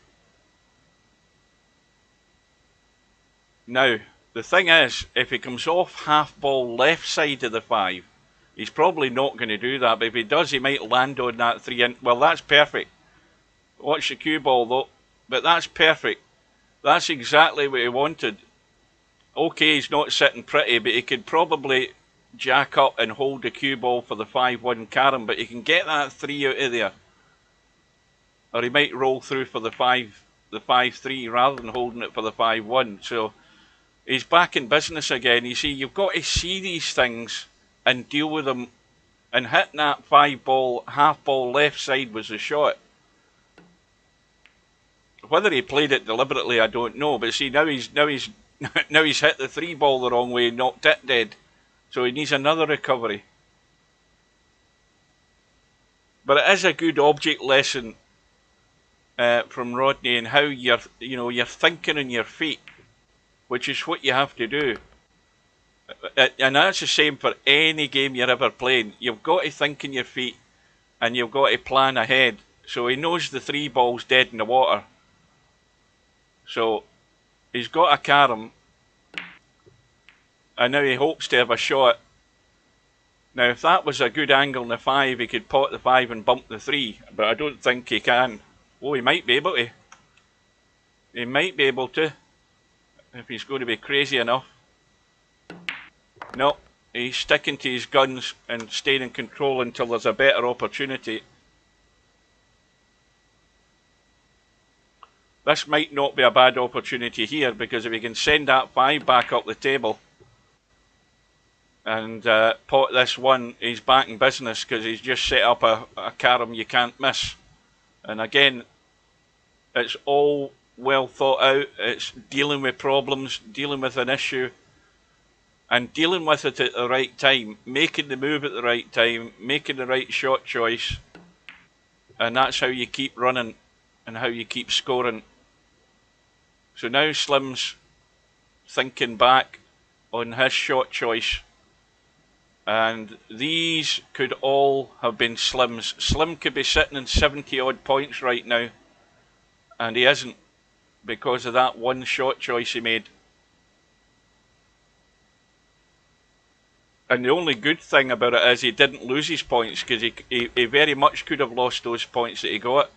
Now, the thing is, if he comes off half ball left side of the 5, he's probably not going to do that. But if he does, he might land on that 3 in. Well, that's perfect. Watch the cue ball though. But that's perfect. That's exactly what he wanted. Okay, he's not sitting pretty, but he could probably jack up and hold the cue ball for the 5-1 carom, but he can get that 3 out of there. Or he might roll through for the 5-3 rather than holding it for the 5-1. So he's back in business again. You see, you've got to see these things and deal with them. And hitting that 5 ball, half ball left side was the shot. Whether he played it deliberately, I don't know. But see, now he's now he's hit the 3 ball the wrong way, knocked it dead. So he needs another recovery. But it is a good object lesson from Rodney and how you're thinking on your feet, which is what you have to do. And that's the same for any game you're ever playing. You've got to think on your feet and you've got to plan ahead. So he knows the 3 ball's dead in the water. So he's got a carom. And now he hopes to have a shot. Now, if that was a good angle in the 5, he could pot the 5 and bump the 3. But I don't think he can. Oh, he might be able to. He might be able to. If he's going to be crazy enough. No, he's sticking to his guns and staying in control until there's a better opportunity. This might not be a bad opportunity here, because if he can send that 5 back up the table and pot this 1, he's back in business, because he's just set up a carom you can't miss. And again, it's all well thought out. It's dealing with problems, dealing with an issue, and dealing with it at the right time, making the move at the right time, making the right shot choice. And that's how you keep running and how you keep scoring. So now Slim's thinking back on his shot choice. And these could all have been Slim's. Slim could be sitting in 70 odd points right now. And he isn't, because of that one shot choice he made. And the only good thing about it is he didn't lose his points, because he very much could have lost those points that he got.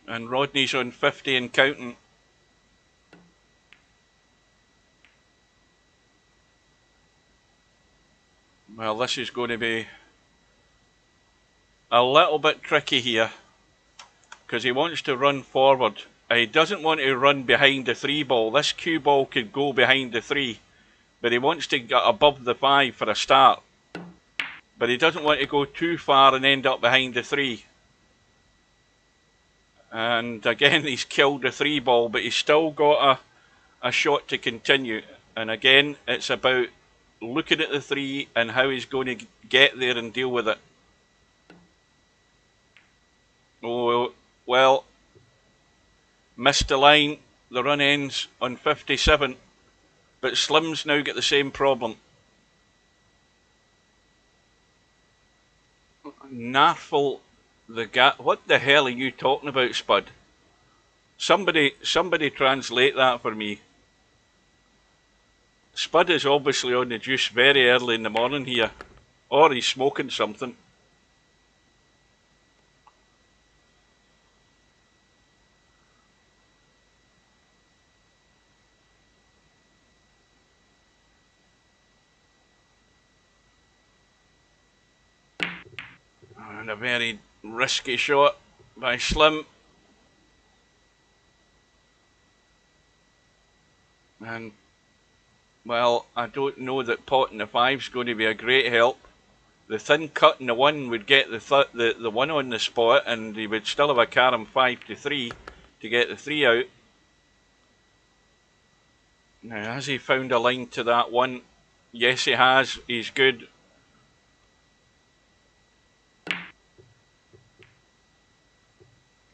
And Rodney's on 50 and counting. Well, this is going to be a little bit tricky here, because he wants to run forward He doesn't want to run behind the 3 ball. This cue ball could go behind the 3, but he wants to get above the 5 for a start. But he doesn't want to go too far and end up behind the 3. And again, he's killed the 3 ball, but he's still got a shot to continue. And again, it's about looking at the 3 and how he's going to get there and deal with it. Oh, well, missed the line. The run ends on 57, but Slim's now got the same problem. Narful the gap. What the hell are you talking about, Spud? Somebody translate that for me. Spud is obviously on the juice very early in the morning here, or he's smoking something. And a very risky shot by Slim. And, well, I don't know that potting the 5's going to be a great help. The thin cut in the 1 would get the 1 on the spot, and he would still have a carom 5 to 3 to get the 3 out. Now, has he found a line to that 1? Yes, he has. He's good.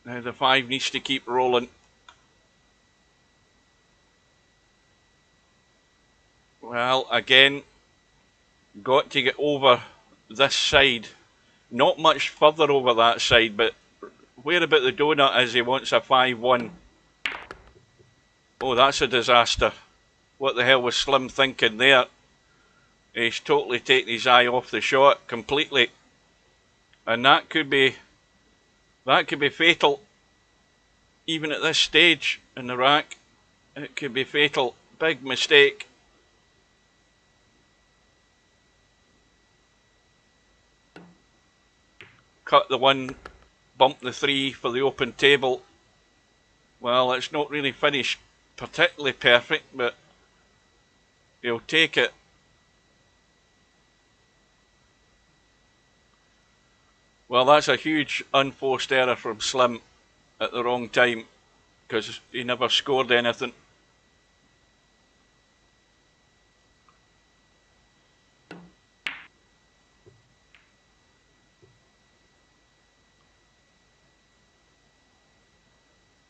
Now the 5 needs to keep rolling. Well, again, got to get over this side. Not much further over that side, but where about the donut is he wants a 5-1. Oh, that's a disaster. What the hell was Slim thinking there? He's totally taken his eye off the shot completely. And that could be fatal. Even at this stage in the rack, it could be fatal. Big mistake. Cut the 1, bump the 3 for the open table. Well, it's not really finished particularly perfect, but he'll take it. Well, that's a huge unforced error from Slim at the wrong time, because he never scored anything.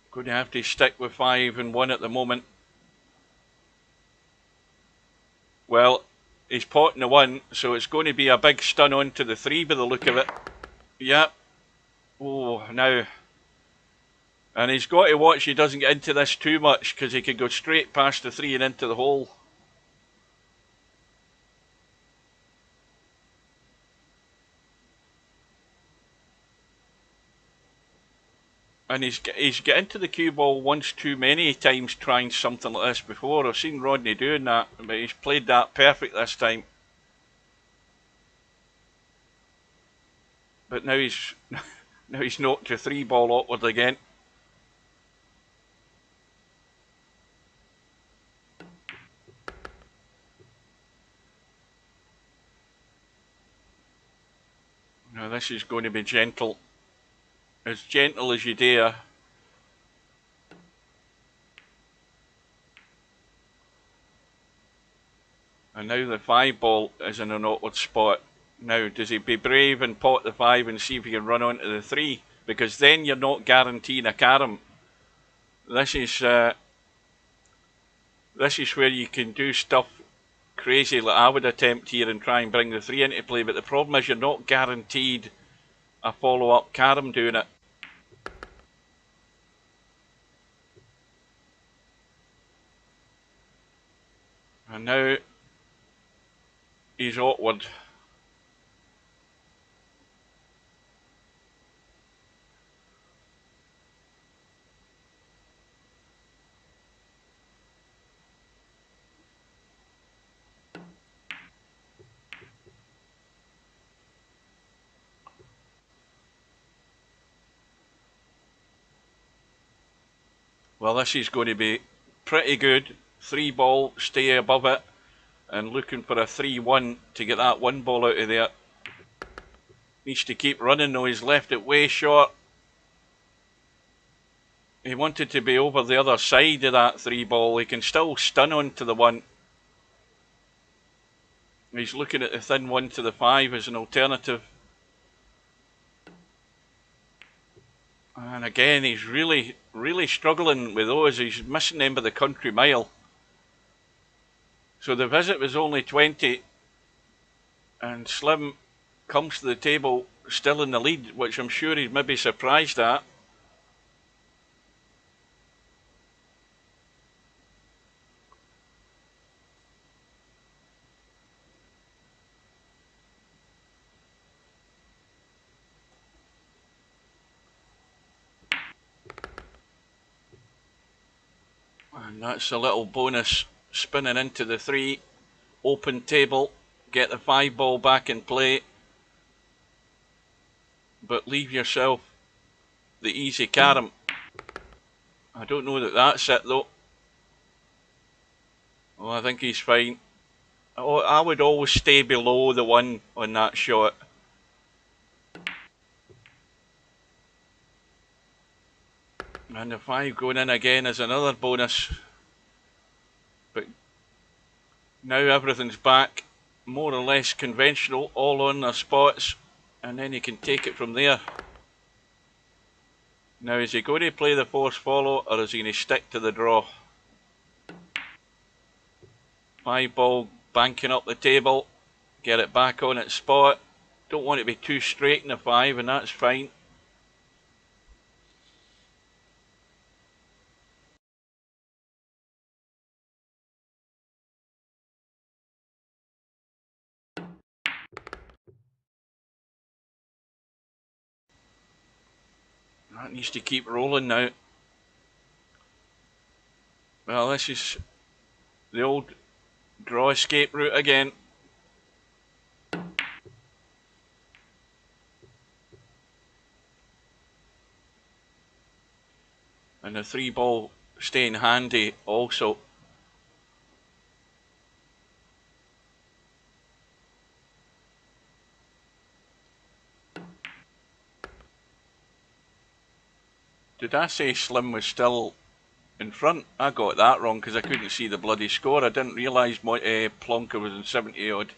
Going to have to stick with 5 and 1 at the moment. Well, he's potting the 1, so it's going to be a big stun on to the 3 by the look of it. Yep. Oh, now. And he's got to watch he doesn't get into this too much, because he could go straight past the 3 and into the hole. And he's get into the cue ball once too many times trying something like this before. I've seen Rodney doing that, but he's played that perfect this time. But now he's knocked the 3 ball upward again. Now this is going to be gentle. As gentle as you dare. And now the 5 ball is in an awkward spot. Now, does he be brave and pot the 5 and see if he can run onto the 3? Because then you're not guaranteeing a carom. This is where you can do stuff crazy like I would attempt here and try and bring the 3 into play. But the problem is you're not guaranteed a follow-up carom doing it. And now he's awkward. Well, this is going to be pretty good. 3 ball, stay above it, and looking for a 3-1 to get that 1 ball out of there. Needs to keep running though, he's left it way short. He wanted to be over the other side of that 3 ball. He can still stun onto the 1. He's looking at the thin 1 to the 5 as an alternative. And again, he's really struggling with those. He's missing them by the country mile. So the visit was only 20. And Slim comes to the table still in the lead, which I'm sure he's maybe surprised at. And that's a little bonus spinning into the 3. Open table, get the 5 ball back in play, but leave yourself the easy carom. I don't know that that's it though. Oh, I think he's fine. Oh, I would always stay below the 1 on that shot. And the 5 going in again is another bonus. But now everything's back, more or less conventional, all on their spots, and then he can take it from there. Now, is he going to play the force follow, or is he going to stick to the draw? 5 ball banking up the table, get it back on its spot. Don't want it to be too straight in the 5, and that's fine. That needs to keep rolling now. Well, this is the old draw escape route again. And the 3 ball staying handy also. Did I say Slim was still in front? I got that wrong because I couldn't see the bloody score. I didn't realise Plonker was in 70 odd.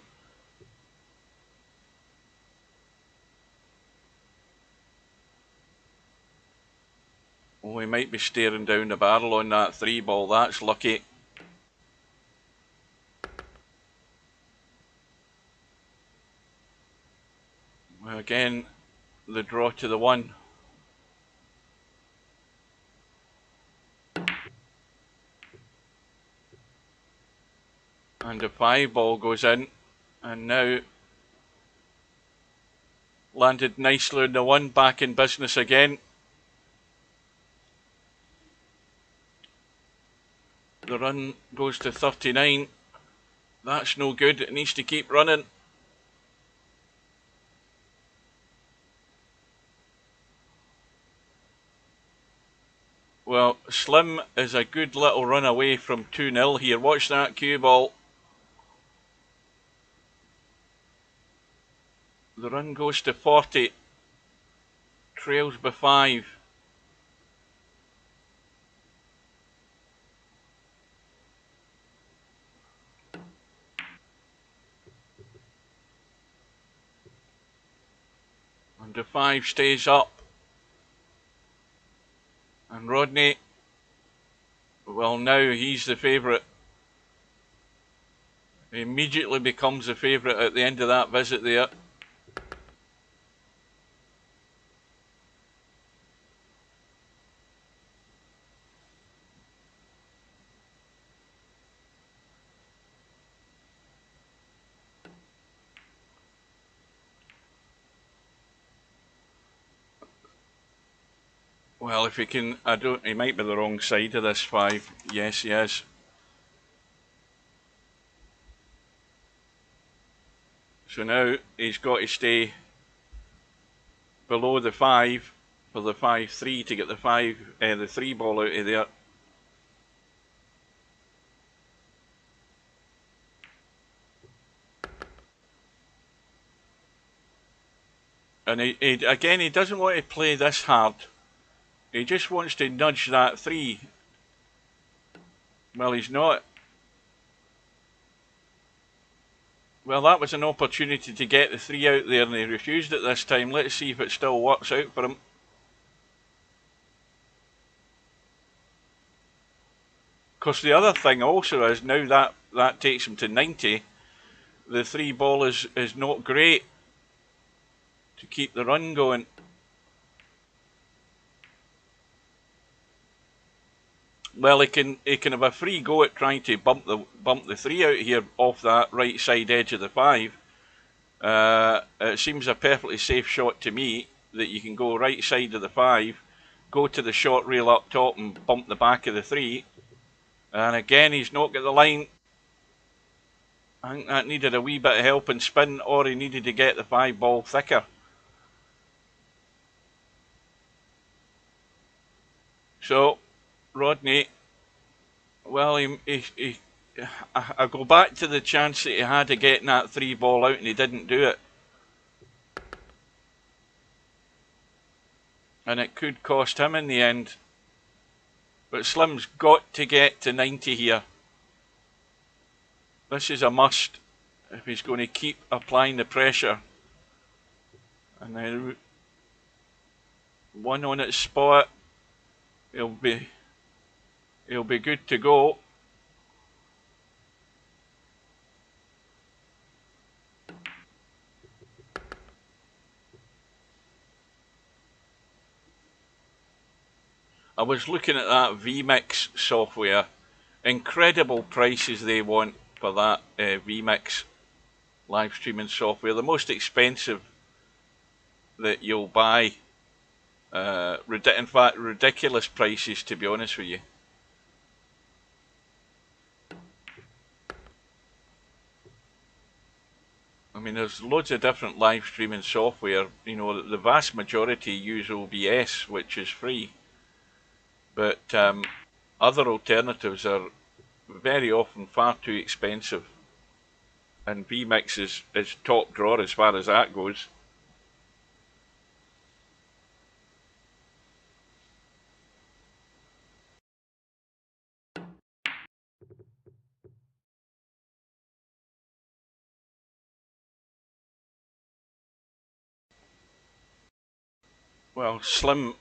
Oh, he might be staring down the barrel on that 3 ball. That's lucky. Well, again, the draw to the 1. And the 5 ball goes in, and now landed nicely on the 1, back in business again. The run goes to 39. That's no good, it needs to keep running. Well, Slim is a good little run away from 2-0 here. Watch that cue ball. The run goes to 40. Trails by 5. And the 5 stays up. And Rodney, well, now he's the favourite. He immediately becomes the favourite at the end of that visit there. Well, if he can, he might be the wrong side of this 5. Yes, he is. So now he's got to stay below the 5 for the 5-3 to get the 3 ball out of there. And again, he doesn't want to play this hard. He just wants to nudge that 3. Well, he's not. Well, that was an opportunity to get the 3 out there, and he refused it this time. Let's see if it still works out for him. Because the other thing also is, now that takes him to 90, the 3 ball is not great to keep the run going. Well, he can have a free go at trying to bump the 3 out here off that right side edge of the 5. It seems a perfectly safe shot to me that you can go right side of the 5, go to the short rail up top and bump the back of the 3. And again, he's not got the line. I think that needed a wee bit of help and spin, or he needed to get the 5 ball thicker. So, Rodney, well, I go back to the chance that he had of getting that 3 ball out, and he didn't do it. And it could cost him in the end. But Slim's got to get to 90 here. This is a must if he's going to keep applying the pressure. And then 1 on its spot. He'll be good to go. I was looking at that VMix software. Incredible prices they want for that VMix live streaming software. The most expensive that you'll buy. In fact, ridiculous prices, to be honest with you. I mean, there's loads of different live streaming software. You know, the vast majority use OBS, which is free. But other alternatives are very often far too expensive. And VMix is top drawer as far as that goes. Well, Slim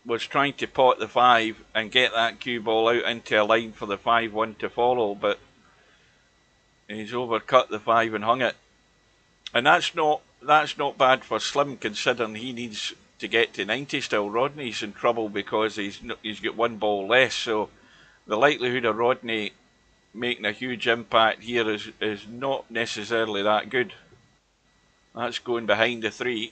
was trying to pot the 5 and get that cue ball out into a line for the 5-1 to follow, but he's overcut the 5 and hung it. And that's not bad for Slim, considering he needs to get to 90 still. Rodney's in trouble because he's got 1 ball less, so the likelihood of Rodney making a huge impact here is not necessarily that good. That's going behind the 3.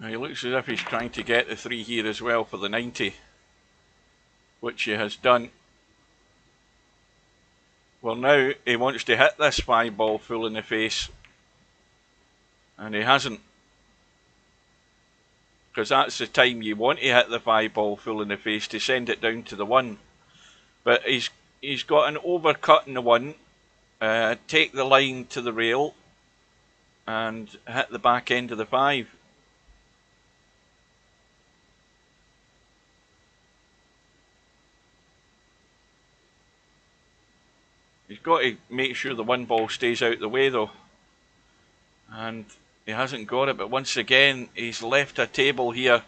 He looks as if he's trying to get the 3 here as well for the 90, which he has done. Well, now he wants to hit this 5 ball full in the face, and he hasn't, because that's the time you want to hit the 5 ball full in the face to send it down to the 1. But he's got an overcut in the 1, take the line to the rail, and hit the back end of the 5. He's got to make sure the 1 ball stays out the way though. And he hasn't got it, but once again he's left a table here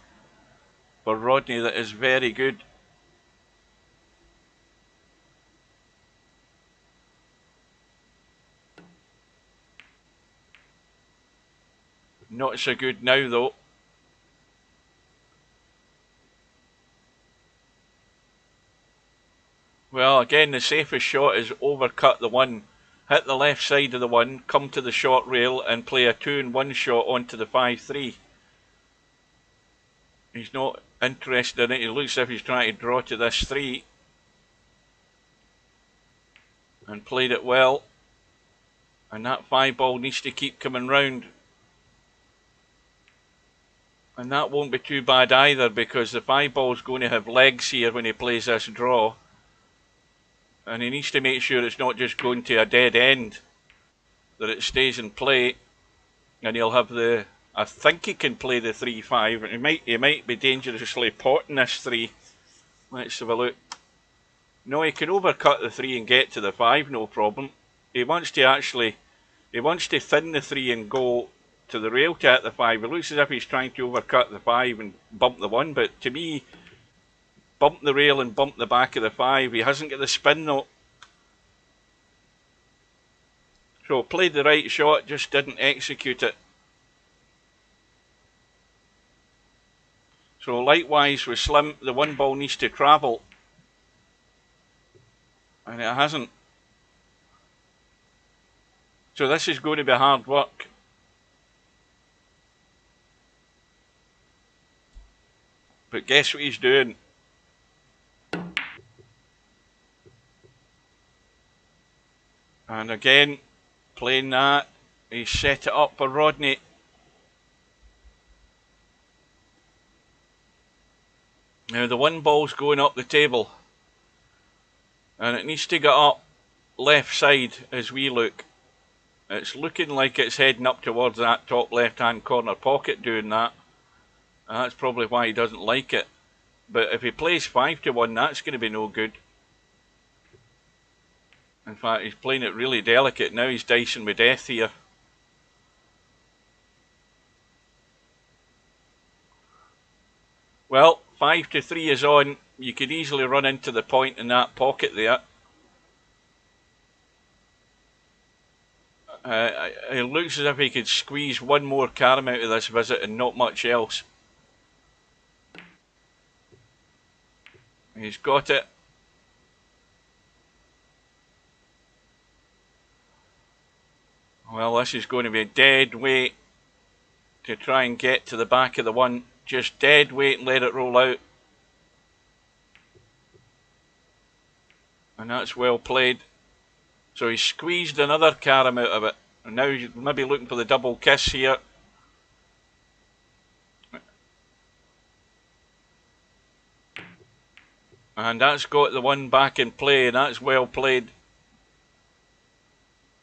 for Rodney that is very good. Not so good now though. Well, again, the safest shot is overcut the 1, hit the left side of the 1, come to the short rail and play a 2-in-1 shot onto the 5-3. He's not interested in it. He looks as if he's trying to draw to this 3. And played it well. And that 5 ball needs to keep coming round. And that won't be too bad either, because the 5-ball's going to have legs here when he plays this draw. And he needs to make sure it's not just going to a dead end, that it stays in play. And he'll have the... I think he can play the 3-5. He might be dangerously potting this 3. Let's have a look. No, he can overcut the 3 and get to the 5, no problem. He wants to thin the 3 and go to the rail to hit the 5. It looks as if he's trying to overcut the 5 and bump the 1, but to me, bump the rail and bump the back of the 5. He hasn't got the spin though. So played the right shot, just didn't execute it. So likewise with Slim, the 1 ball needs to travel. And it hasn't. So this is going to be hard work. But guess what he's doing? And again, playing that, he set it up for Rodney. Now the 1 ball's going up the table. And it needs to get up left side as we look. It's looking like it's heading up towards that top left hand corner pocket doing that. And that's probably why he doesn't like it. But if he plays 5-1, that's going to be no good. In fact, he's playing it really delicate. Now he's dicing with death here. Well, 5-3 is on. You could easily run into the point in that pocket there. It looks as if he could squeeze 1 more carom out of this visit and not much else. He's got it. Well, this is going to be a dead weight to try and get to the back of the 1. Just dead weight and let it roll out. And that's well played. So he squeezed another carom out of it. And now he's maybe looking for the double kiss here. And that's got the 1 back in play, and that's well played.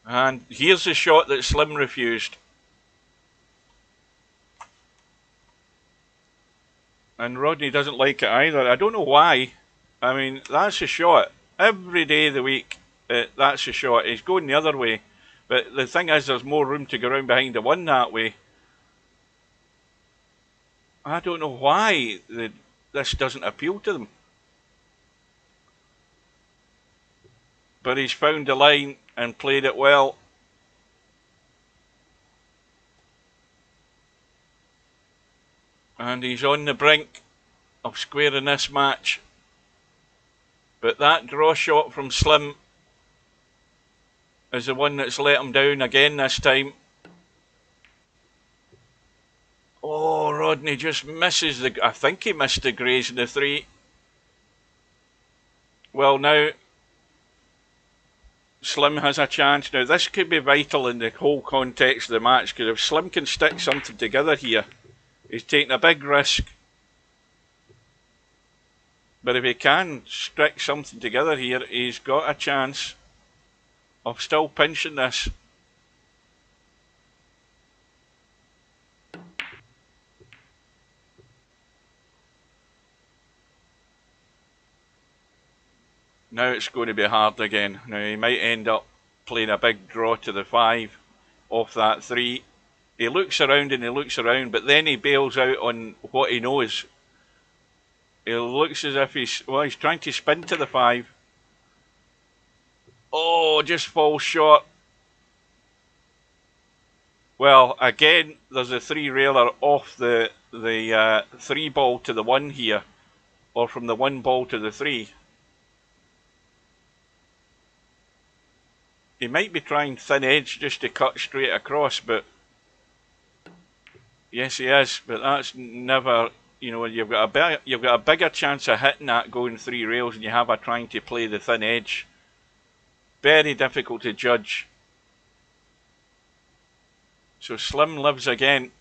And here's the shot that Slim refused. And Rodney doesn't like it either. I don't know why. I mean, that's a shot. Every day of the week, that's a shot. He's going the other way. But the thing is, there's more room to go around behind the 1 that way. I don't know why this doesn't appeal to them. But he's found the line and played it well. And he's on the brink of squaring this match. But that draw shot from Slim is the one that's let him down again this time. Oh, Rodney just misses the... I think he missed the graze in the 3. Well, now Slim has a chance. Now, this could be vital in the whole context of the match, because if Slim can stick something together here, he's taking a big risk. But if he can stick something together here, he's got a chance of still pinching this. Now it's going to be hard again. Now he might end up playing a big draw to the 5 off that 3. He looks around and he looks around, but then he bails out on what he knows. It looks as if he's trying to spin to the 5. Oh, just falls short. Well, again, there's a 3-railer off the 3 ball to the 1 here, or from the 1 ball to the 3. He might be trying thin edge just to cut straight across, but yes, he is. But that's never, you know, you've got a bigger chance of hitting that going 3 rails than you have of trying to play the thin edge. Very difficult to judge. So Slim lives again.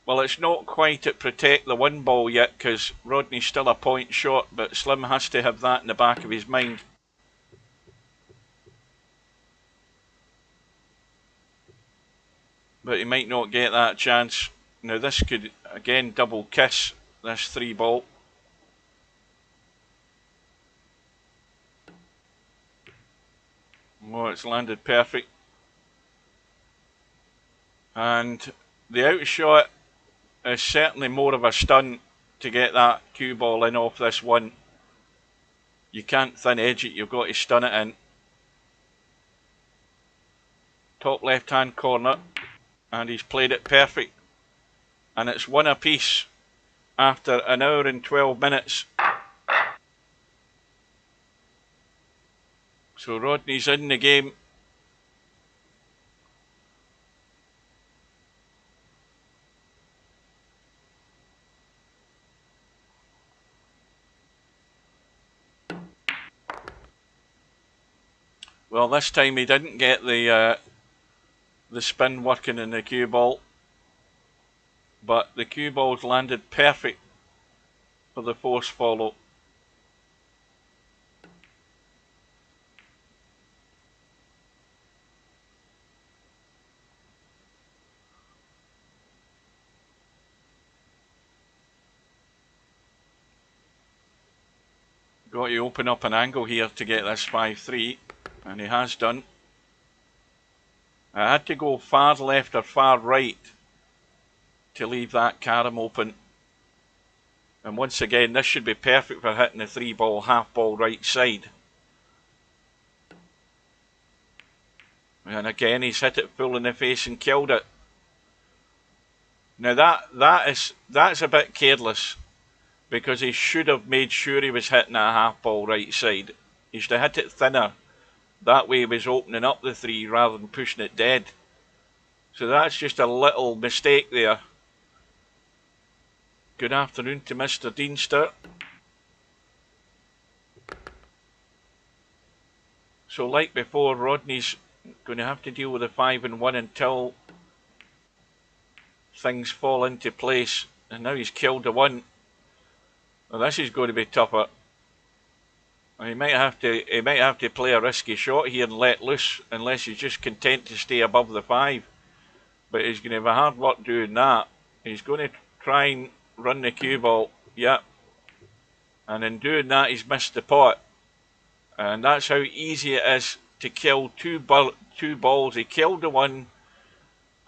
Well, it's not quite at protect the one ball yet, because Rodney's still a point short, but Slim has to have that in the back of his mind. But he might not get that chance. Now this could, again, double kiss this 3 ball. Oh, it's landed perfect. And the outshot is certainly more of a stunt to get that cue ball in off this one. You can't thin edge it, you've got to stun it in. Top left hand corner, and he's played it perfect. And it's 1 apiece after an hour and 12 minutes. So Rodney's in the game. Well, this time he didn't get the spin working in the cue ball, but the cue ball's landed perfect for the force follow. Got to open up an angle here to get this 5-3, and he has done. I had to go far left or far right to leave that carom open. And once again, this should be perfect for hitting the 3 ball, half ball right side. And again, he's hit it full in the face and killed it. Now that's a bit careless, because he should have made sure he was hitting a half ball right side. He should have hit it thinner. That way he was opening up the 3 rather than pushing it dead. So that's just a little mistake there. Good afternoon to Mr. Deanster. So like before, Rodney's going to have to deal with a 5 and 1 until things fall into place. And now he's killed the 1. Well, this is going to be tougher. He might have to play a risky shot here and let loose, unless he's just content to stay above the 5. But he's going to have a hard work doing that. He's going to try and run the cue ball. Yep. And in doing that, he's missed the pot. And that's how easy it is to kill two balls. He killed the 1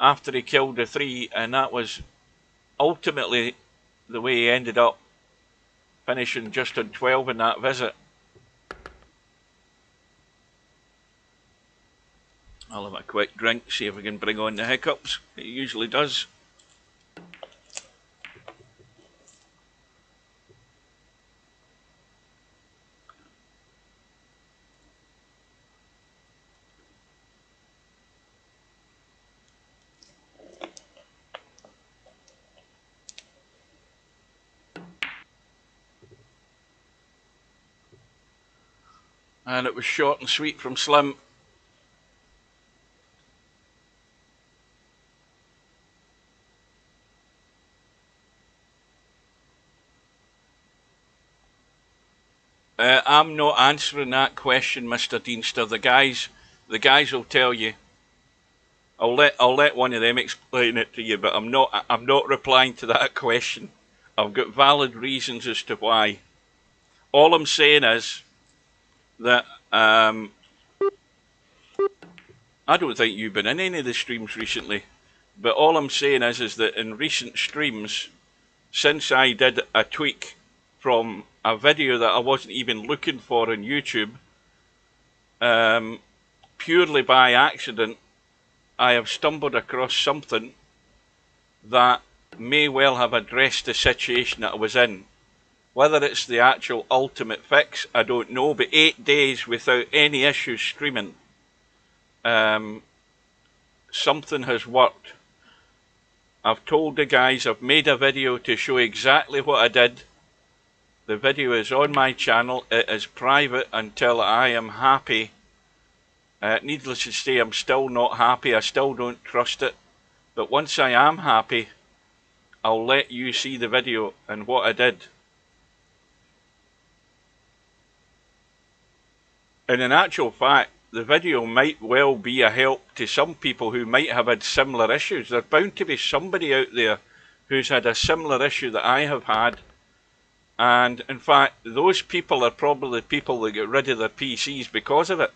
after he killed the 3, and that was ultimately the way he ended up finishing just on 12 in that visit. I'll have a quick drink, see if we can bring on the hiccups. It usually does. And it was short and sweet from Slim. I'm not answering that question, Mr. Deanster. The guys will tell you. I'll let one of them explain it to you, but I'm not replying to that question. I've got valid reasons as to why. All I'm saying is that I don't think you've been in any of the streams recently, but all I'm saying is that in recent streams, since I did a tweak from a video that I wasn't even looking for on YouTube, purely by accident, I have stumbled across something that may well have addressed the situation that I was in. Whether it's the actual ultimate fix, I don't know, but 8 days without any issues streaming, something has worked. I've told the guys I've made a video to show exactly what I did. The video is on my channel. It is private until I am happy. Needless to say, I'm still not happy. I still don't trust it. But once I am happy, I'll let you see the video and what I did. And in actual fact, the video might well be a help to some people who might have had similar issues. There's bound to be somebody out there who's had a similar issue that I have had. And in fact, those people are probably the people that get rid of their PCs because of it.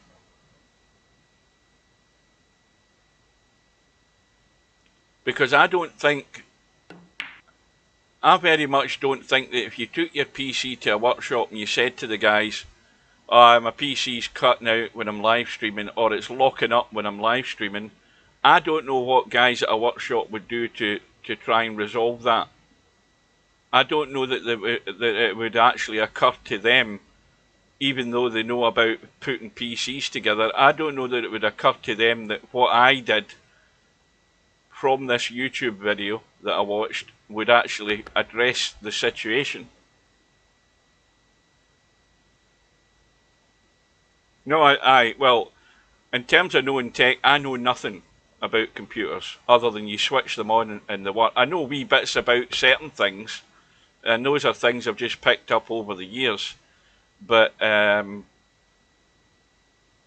Because I very much don't think that if you took your PC to a workshop and you said to the guys, oh, my PC's cutting out when I'm live streaming, or it's locking up when I'm live streaming, I don't know what guys at a workshop would do to try and resolve that. I don't know that it would actually occur to them, even though they know about putting PCs together. I don't know that it would occur to them that what I did from this YouTube video that I watched would actually address the situation. No, well, in terms of knowing tech, I know nothing about computers other than you switch them on and they work. I know wee bits about certain things, and those are things I've just picked up over the years. But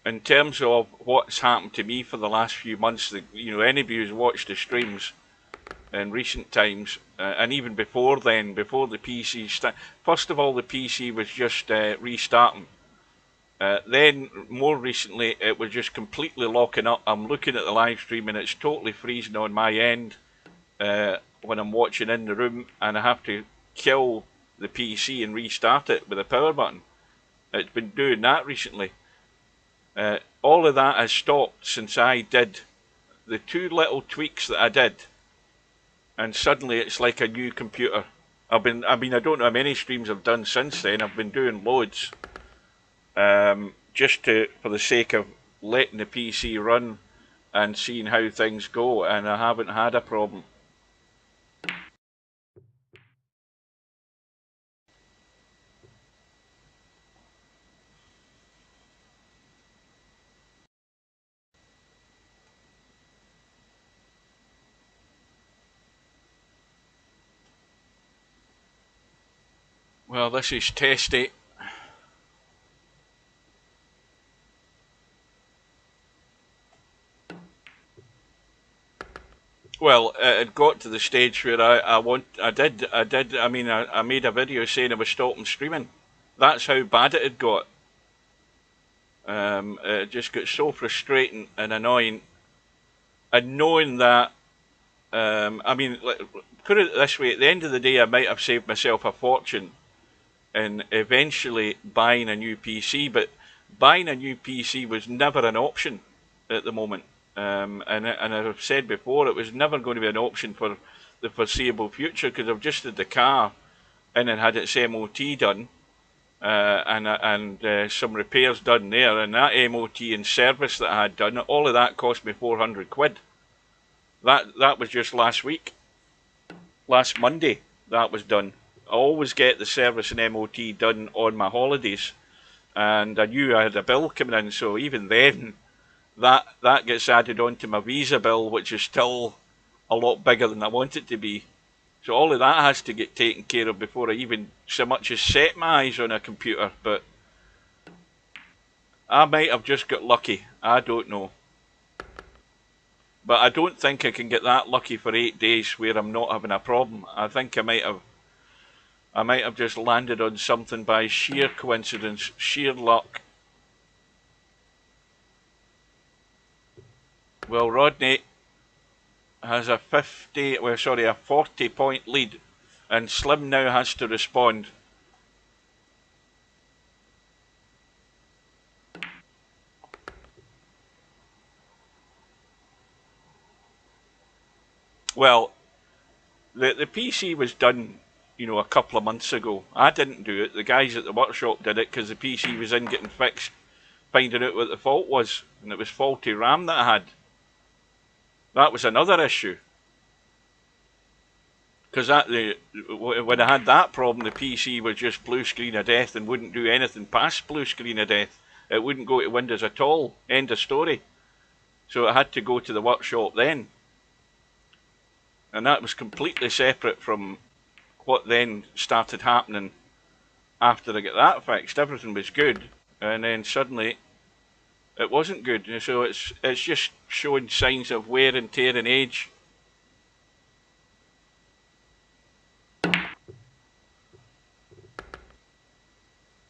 in terms of what's happened to me for the last few months, anybody who's watched the streams in recent times, and even before then, before the PC first of all, the PC was just restarting. Then, more recently, it was just completely locking up. I'm looking at the live stream and it's totally freezing on my end when I'm watching in the room, and I have to kill the PC and restart it with a power button. It's been doing that recently. All of that has stopped since I did the 2 little tweaks that I did, and suddenly it's like a new computer. I don't know how many streams I've done since then. I've been doing loads. Just for the sake of letting the PC run and seeing how things go, and I haven't had a problem. Well, this is testy. Well, it got to the stage where I made a video saying I was stopping streaming. That's how bad it had got. It just got so frustrating and annoying. And knowing that, put it this way, at the end of the day, I might have saved myself a fortune in eventually buying a new PC, but buying a new PC was never an option at the moment. And as I've said before, it was never going to be an option for the foreseeable future, because I've just had the car in and had its MOT done, and some repairs done there, and that MOT and service that I had done, all of that cost me 400 quid. That was just last week. Last Monday that was done. I always get the service and MOT done on my holidays, and I knew I had a bill coming in, so even then that gets added onto my Visa bill, which is still a lot bigger than I want it to be. So all of that has to get taken care of before I even so much as set my eyes on a computer. But I might have just got lucky, I don't know. But I don't think I can get that lucky for 8 days where I'm not having a problem. I think I might have just landed on something by sheer coincidence, sheer luck. Well, Rodney has a 40-point lead, and Slim now has to respond. Well, the PC was done, a couple of months ago. I didn't do it. The guys at the workshop did it because the PC was in getting fixed, finding out what the fault was, and it was faulty RAM that I had. That was another issue. Because when I had that problem, the PC was just blue screen of death and wouldn't do anything past blue screen of death. It wouldn't go to Windows at all. End of story. So I had to go to the workshop then. And that was completely separate from what then started happening after I got that fixed. Everything was good, and then suddenly it wasn't good. So it's just showing signs of wear and tear and age.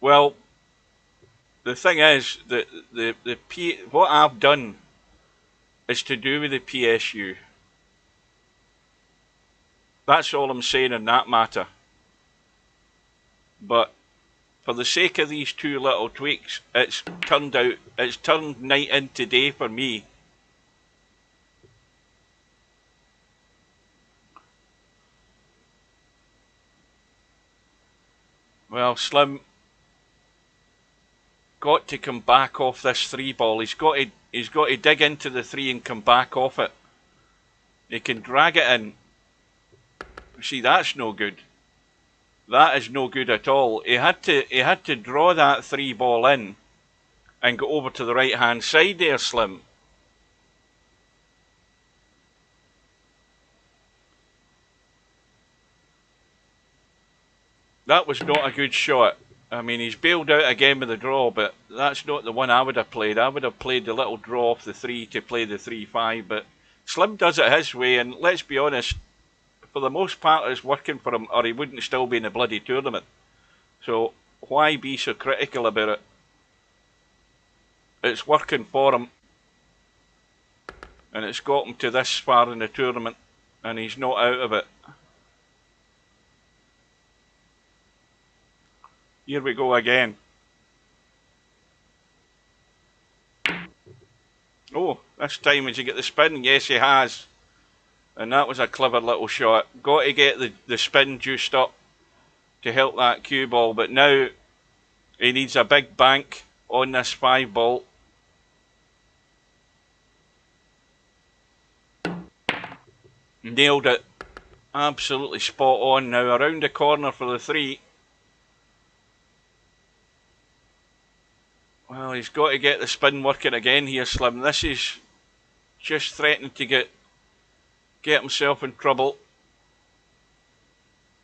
Well, the thing is that what I've done is to do with the PSU. That's all I'm saying in that matter. But for the sake of these two little tweaks, it's turned night into day for me. Well, Slim got to come back off this 3 ball. He's got to dig into the 3 and come back off it. He can drag it in. See, that's no good. That is no good at all. He had to draw that 3 ball in and go over to the right hand side there, Slim. That was not a good shot. I mean, he's bailed out again with the draw, but that's not the one I would have played. I would have played the little draw off the 3 to play the 3-5, but Slim does it his way, and let's be honest, for the most part it's working for him, or he wouldn't still be in the bloody tournament. So why be so critical about it? It's working for him, and it's got him to this far in the tournament, and he's not out of it. Here we go again. Oh, this time has he got the spin? Yes, he has. And that was a clever little shot. Got to get the spin juiced up to help that cue ball, but now he needs a big bank on this 5 ball. Nailed it. Absolutely spot on. Now around the corner for the 3. Well, he's got to get the spin working again here, Slim. This is just threatening to get himself in trouble.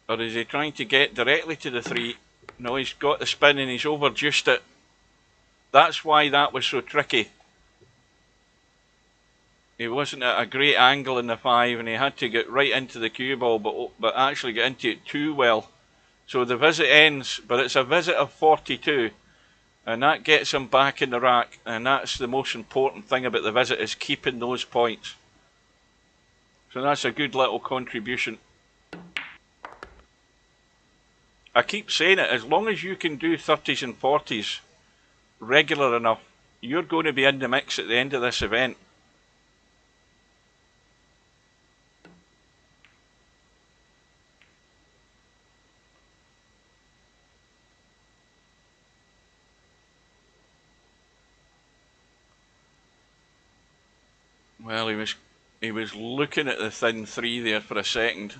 Or is he trying to get directly to the 3? No, he's got the spin and he's overjuiced it. That's why that was so tricky. He wasn't at a great angle in the 5 and he had to get right into the cue ball, but actually get into it too well. So the visit ends, but it's a visit of 42. And that gets him back in the rack, and that's the most important thing about the visit, is keeping those points. So that's a good little contribution. I keep saying it, as long as you can do 30s and 40s regular enough, you're going to be in the mix at the end of this event. Well, he was looking at the thin 3 there for a second.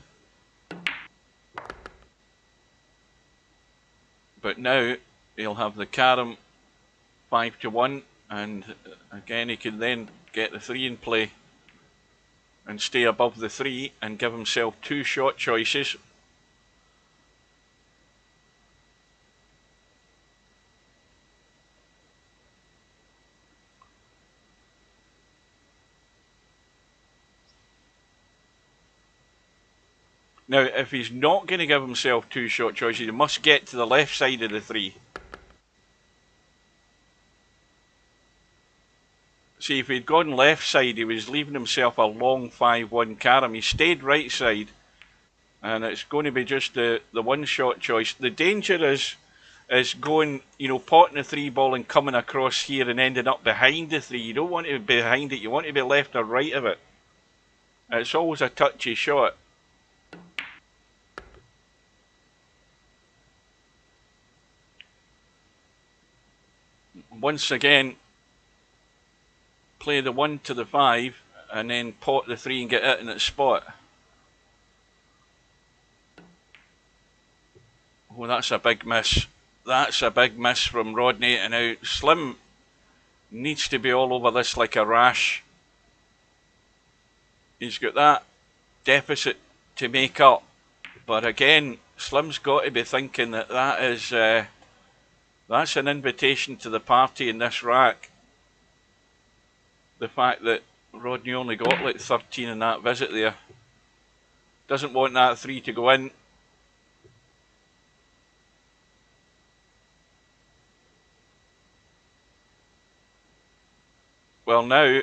But now he'll have the carom 5-1, and again he can then get the 3 in play and stay above the 3 and give himself 2 shot choices. Now, if he's not going to give himself 2 shot choices, he must get to the left side of the 3. See, if he'd gone left side, he was leaving himself a long 5-1 carom. He stayed right side, and it's going to be just the 1 shot choice. The danger is going, you know, potting the 3 ball and coming across here and ending up behind the 3. You don't want to be behind it, you want to be left or right of it. It's always a touchy shot. Once again, play the 1 to the 5 and then pot the 3 and get it in its spot. Oh, that's a big miss. That's a big miss from Rodney, and now Slim needs to be all over this like a rash. He's got that deficit to make up. But again, Slim's got to be thinking that that's an invitation to the party in this rack. The fact that Rodney only got like 13 in that visit there. Doesn't want that 3 to go in. Well, now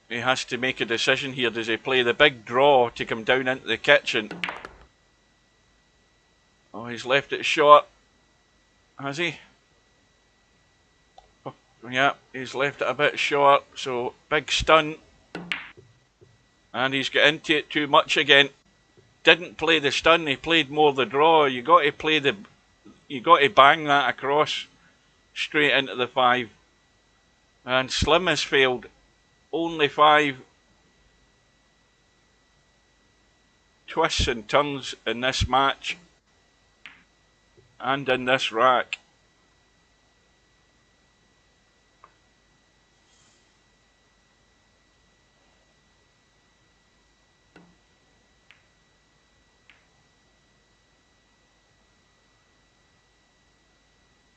he has to make a decision here. Does he play the big draw to come down into the kitchen? Oh, he's left it short. Has he? Oh, yeah, he's left it a bit short. So, big stun. And he's got into it too much again. Didn't play the stun, he played more the draw. You got to bang that across straight into the 5. And Slim has failed. Only 5 twists and turns in this match and in this rack.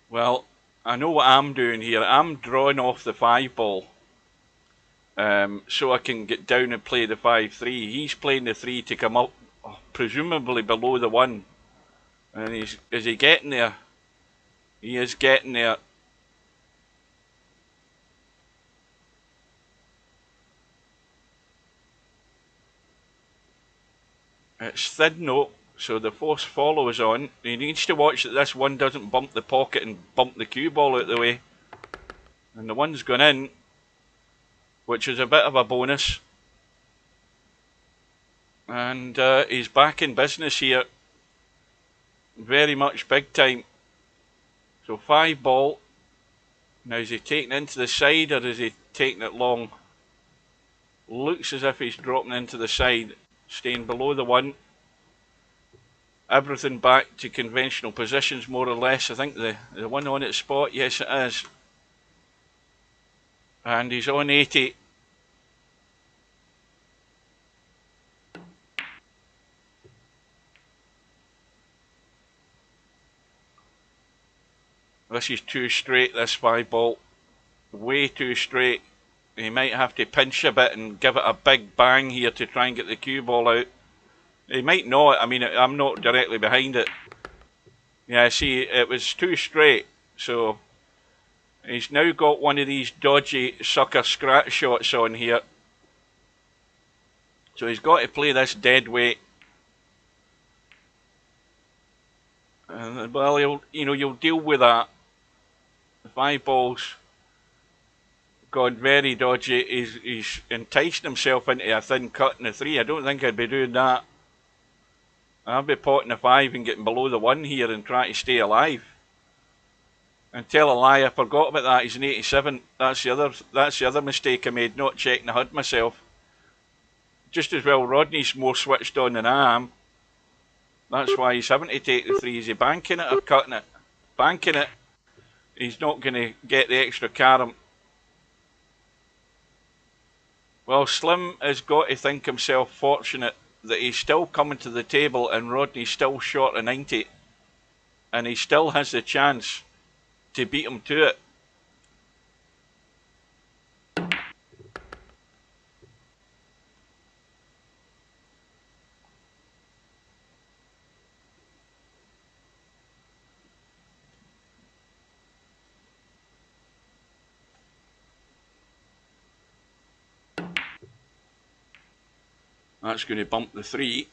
Well, I know what I'm doing here. I'm drawing off the 5 ball. So I can get down and play the 5-3. He's playing the 3 to come up, presumably below the 1. And is he getting there? He is getting there. It's thin note, so the force follows on. He needs to watch that this 1 doesn't bump the pocket and bump the cue ball out of the way. And the 1's gone in, which is a bit of a bonus. And he's back in business here. Very much big time. So 5 ball. Now is he taking it into the side or is he taking it long? Looks as if he's dropping into the side. Staying below the 1. Everything back to conventional positions more or less. I think the 1 on its spot. Yes, it is. And he's on 80. This is too straight, this 5 ball. Way too straight. He might have to pinch a bit and give it a big bang here to try and get the cue ball out. He might not. I mean, I'm not directly behind it. Yeah, see, it was too straight. So he's now got one of these dodgy sucker scratch shots on here. So he's got to play this dead weight. Well, you'll deal with that. The 5 balls gone very dodgy. He's enticed himself into a thin cut in the 3. I don't think I'd be doing that. I'd be potting a 5 and getting below the 1 here and trying to stay alive. And tell a lie, I forgot about that. He's an 87. That's the other mistake I made, not checking the HUD myself. Just as well Rodney's more switched on than I am. That's why he's having to take the 3. Is he banking it or cutting it? Banking it. He's not going to get the extra carom. Well, Slim has got to think himself fortunate that he's still coming to the table and Rodney's still short of 90. And he still has the chance to beat him to it. That's going to bump the 3.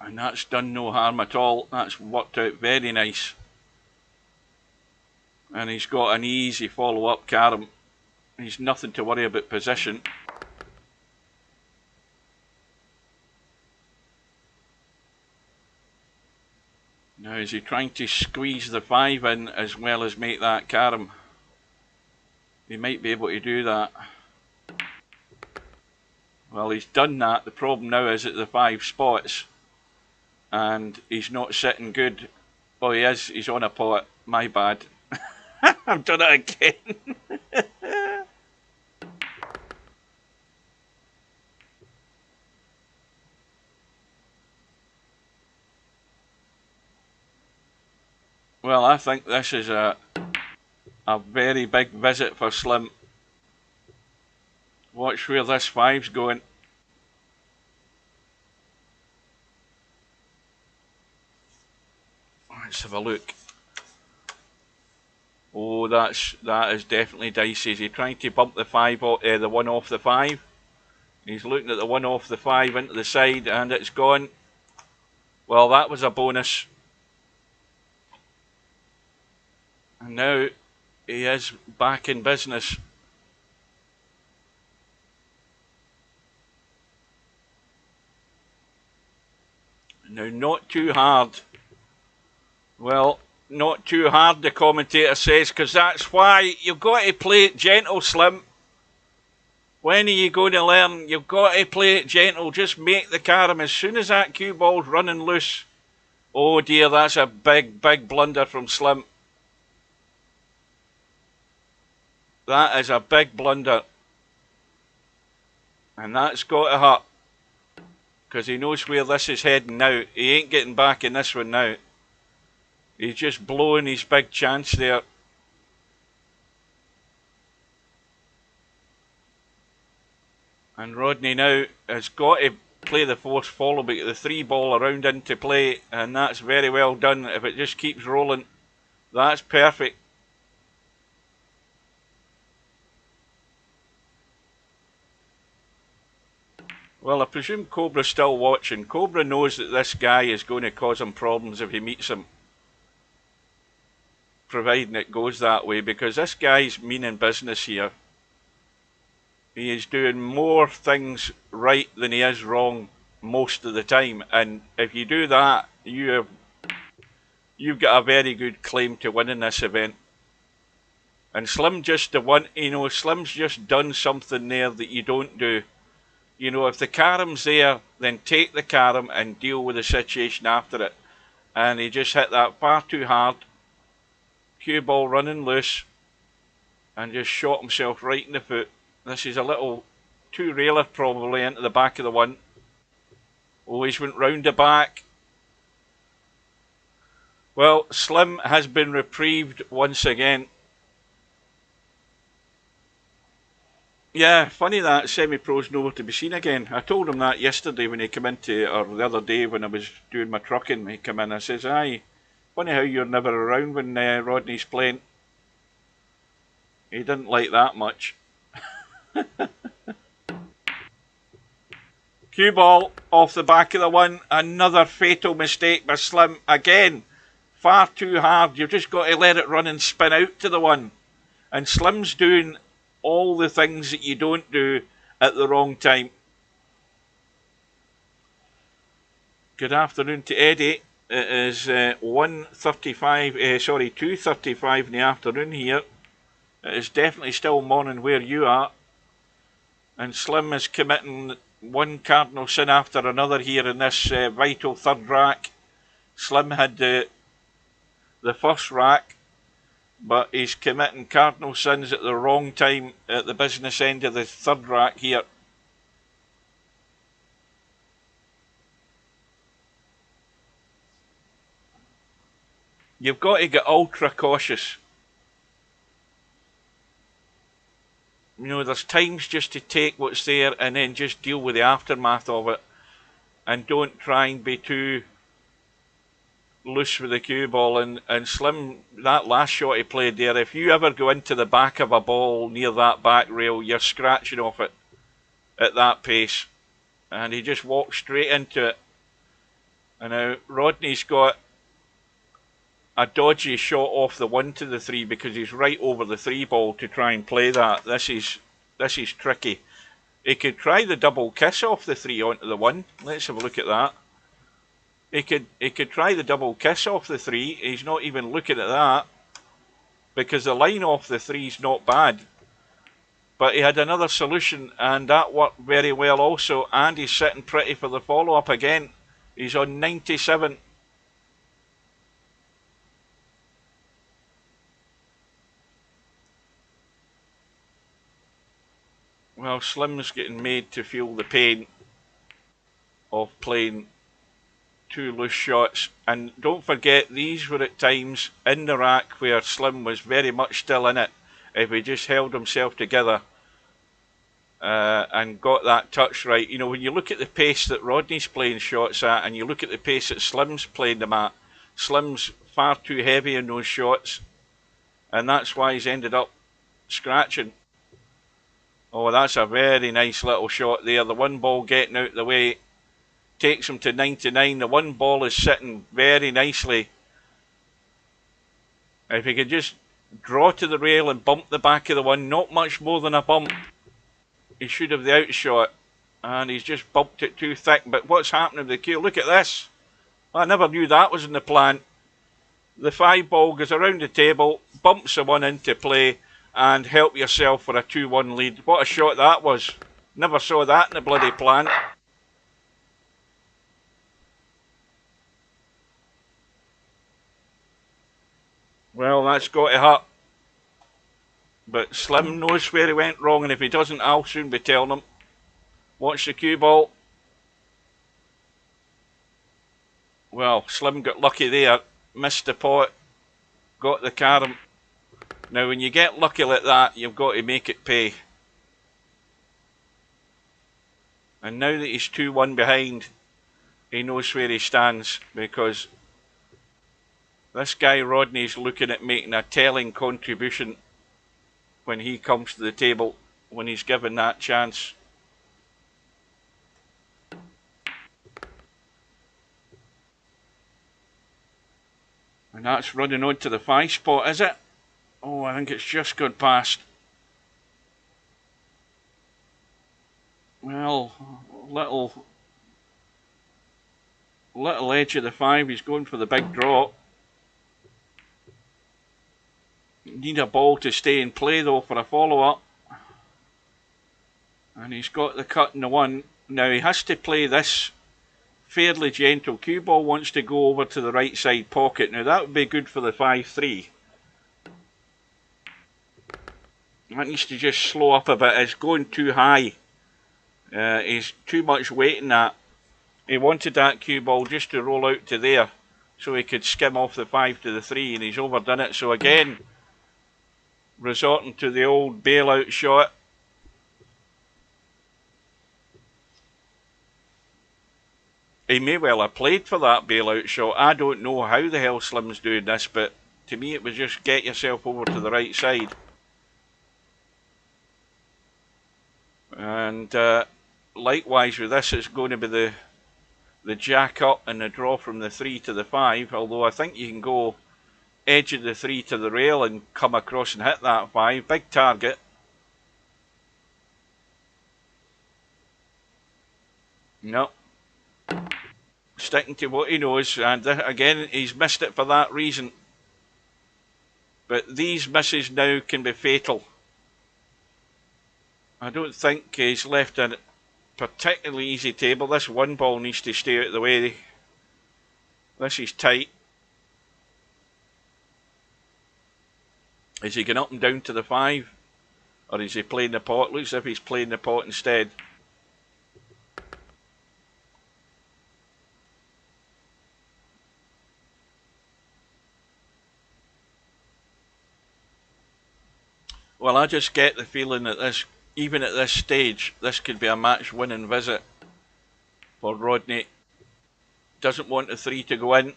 And that's done no harm at all. That's worked out very nice. And he's got an easy follow-up carom. He's nothing to worry about position. Now is he trying to squeeze the 5 in as well as make that carom? He might be able to do that. Well, he's done that. The problem now is at the 5 spots. And he's not sitting good. Oh, he is. He's on a pot. My bad. I've done it again. Well, I think this is a very big visit for Slim. Watch where this 5's going. Let's have a look. Oh, that is definitely dicey. Is he trying to bump the 1 off the 5? He's looking at the 1 off the 5 into the side, and it's gone. Well, that was a bonus. And now he is back in business. Now, not too hard. Well, not too hard, the commentator says, because that's why you've got to play it gentle, Slim. When are you going to learn? You've got to play it gentle. Just make the carom as soon as that cue ball's running loose. Oh dear, that's a big, big blunder from Slim. That is a big blunder. And that's got to hurt. Because he knows where this is heading now. He ain't getting back in this one now. He's just blowing his big chance there. And Rodney now has got to play the force follow, but get the 3 ball around into play, and that's very well done. If it just keeps rolling, that's perfect. Well, I presume Cobra's still watching. Cobra knows that this guy is going to cause him problems if he meets him, providing it goes that way, because this guy's meaning business here. He is doing more things right than he is wrong most of the time, and if you do that, you've got a very good claim to winning this event. And Slim just Slim's just done something there that you don't do. You know, if the carom's there, then take the carom and deal with the situation after it. And he just hit that far too hard. Cue ball running loose, and just shot himself right in the foot. This is a little too railer probably into the back of the 1. Oh, he's went round the back. Well, Slim has been reprieved once again. Yeah, funny that semi-pro's nowhere to be seen again. I told him that yesterday when he came into, or the other day when I was doing my trucking, he came in. I says, aye, funny how you're never around when Rodney's playing. He didn't like that much. Cue ball off the back of the 1. Another fatal mistake by Slim. Again, far too hard. You've just got to let it run and spin out to the 1. And Slim's doing all the things that you don't do at the wrong time. Good afternoon to Eddie. It is 2:35 in the afternoon here. It is definitely still morning where you are. And Slim is committing one cardinal sin after another here in this vital 3rd rack. Slim had the 1st rack, but he's committing cardinal sins at the wrong time at the business end of the 3rd rack here. You've got to get ultra cautious. You know, there's times just to take what's there and then just deal with the aftermath of it. And don't try and be too loose with the cue ball. And Slim, that last shot he played there, if you ever go into the back of a ball near that back rail, you're scratching off it at that pace. And he just walked straight into it. And now Rodney's got a dodgy shot off the 1 to the 3 because he's right over the 3 ball to try and play that. This is tricky. He could try the double kiss off the 3 onto the 1. Let's have a look at that. He could try the double kiss off the 3. He's not even looking at that because the line off the 3 is not bad. But he had another solution and that worked very well also. And he's sitting pretty for the follow-up again. He's on 97. Well, Slim's getting made to feel the pain of playing 2 loose shots. And don't forget, these were at times in the rack where Slim was very much still in it. If he just held himself together and got that touch right. You know, when you look at the pace that Rodney's playing shots at and you look at the pace that Slim's playing them at, Slim's far too heavy in those shots, and that's why he's ended up scratching. Oh, that's a very nice little shot there. The one ball getting out the way takes him to 99. The one ball is sitting very nicely. If he could just draw to the rail and bump the back of the one, not much more than a bump, he should have the outshot. And he's just bumped it too thick. But what's happening with the cue? Look at this. I never knew that was in the plan. The 5 ball goes around the table, bumps the one into play, and help yourself for a 2-1 lead. What a shot that was. Never saw that in the bloody plan. Well, that's got to hurt. But Slim knows where he went wrong, and if he doesn't, I'll soon be telling him. Watch the cue ball. Well, Slim got lucky there. Missed the pot. Got the carom. Now, when you get lucky like that, you've got to make it pay. And now that he's 2-1 behind, he knows where he stands, because this guy Rodney's looking at making a telling contribution when he comes to the table, when he's given that chance. And that's running on to the 5 spot, is it? Oh, I think it's just gone past. Well, little edge of the 5. He's going for the big draw. Need a ball to stay in play though for a follow-up. And he's got the cut in the 1. Now he has to play this fairly gentle. Cue ball wants to go over to the right side pocket. Now that would be good for the 5-3. That needs to just slow up a bit. It's going too high. He's too much weight in that. He wanted that cue ball just to roll out to there so he could skim off the 5 to the 3, and he's overdone it. So again, resorting to the old bailout shot. He may well have played for that bailout shot. I don't know how the hell Slim's doing this, but to me it was just get yourself over to the right side. And likewise with this, it's going to be the jack up and the draw from the 3 to the 5, although I think you can go edge of the 3 to the rail and come across and hit that 5. Big target. No. Sticking to what he knows, and again he's missed it for that reason. But these misses now can be fatal. I don't think he's left a particularly easy table. This 1 ball needs to stay out of the way. This is tight. Is he going up and down to the 5? Or is he playing the pot? Looks as if he's playing the pot instead. Well, I just get the feeling that this, even at this stage, this could be a match-winning visit for Rodney. Doesn't want the 3 to go in.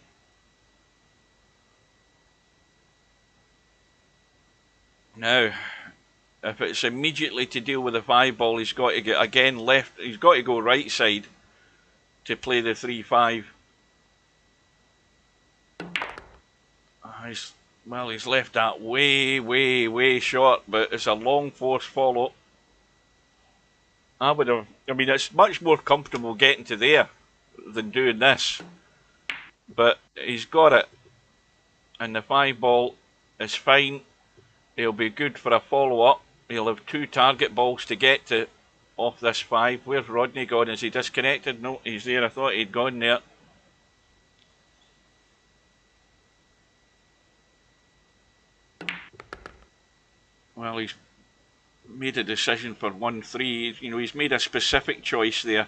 Now, if it's immediately to deal with the 5 ball, he's got to get again left. He's got to go right side to play the 3-5. He's left that way short, but it's a long force follow. I mean, it's much more comfortable getting to there than doing this. But he's got it. And the 5 ball is fine. He'll be good for a follow-up. He'll have 2 target balls to get to off this 5. Where's Rodney gone? Is he disconnected? No, he's there. I thought he'd gone there. Well, he's made a decision for 1-3. You know, he's made a specific choice there.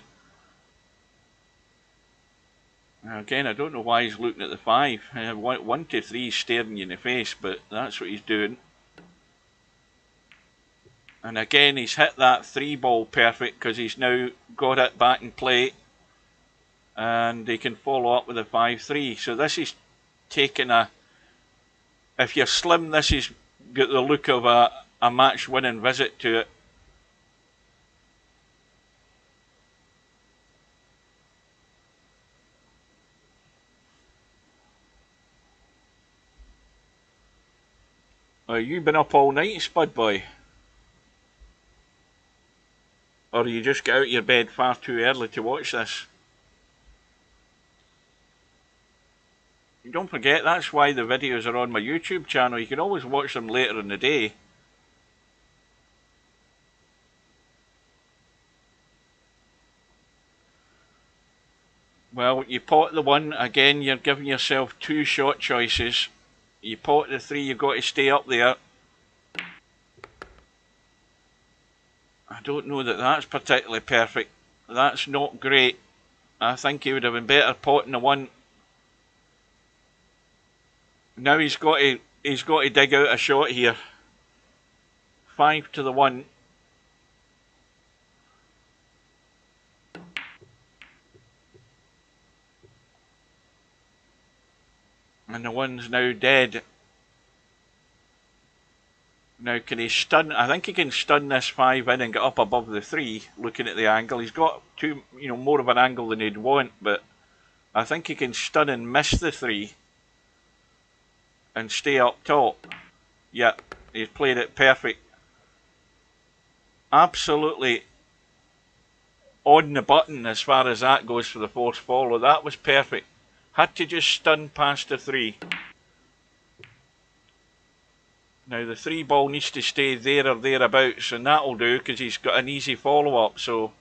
Again, I don't know why he's looking at the 5. 1 to 3 staring you in the face, but that's what he's doing. And again, he's hit that 3 ball perfect because he's now got it back in play. And he can follow up with a 5-3. So this is taking a... If you're slim, this has got the look of a match-winning visit to it. You been up all night, Spud Boy? Or you just get out of your bed far too early to watch this? Don't forget, that's why the videos are on my YouTube channel. You can always watch them later in the day. Well, you pot the 1, again you're giving yourself 2 shot choices. You pot the 3, you've got to stay up there. I don't know that that's particularly perfect. That's not great. I think he would have been better potting the 1. Now he's got to dig out a shot here. 5 to the 1. And the 1's now dead. Now can he stun? I think he can stun this 5 in and get up above the 3, looking at the angle. He's got more of an angle than he'd want, but I think he can stun and miss the 3 and stay up top. Yep, he's played it perfect. Absolutely on the button as far as that goes for the force follow. That was perfect. Had to just stun past the 3. Now the 3 ball needs to stay there or thereabouts, and that'll do because he's got an easy follow-up. So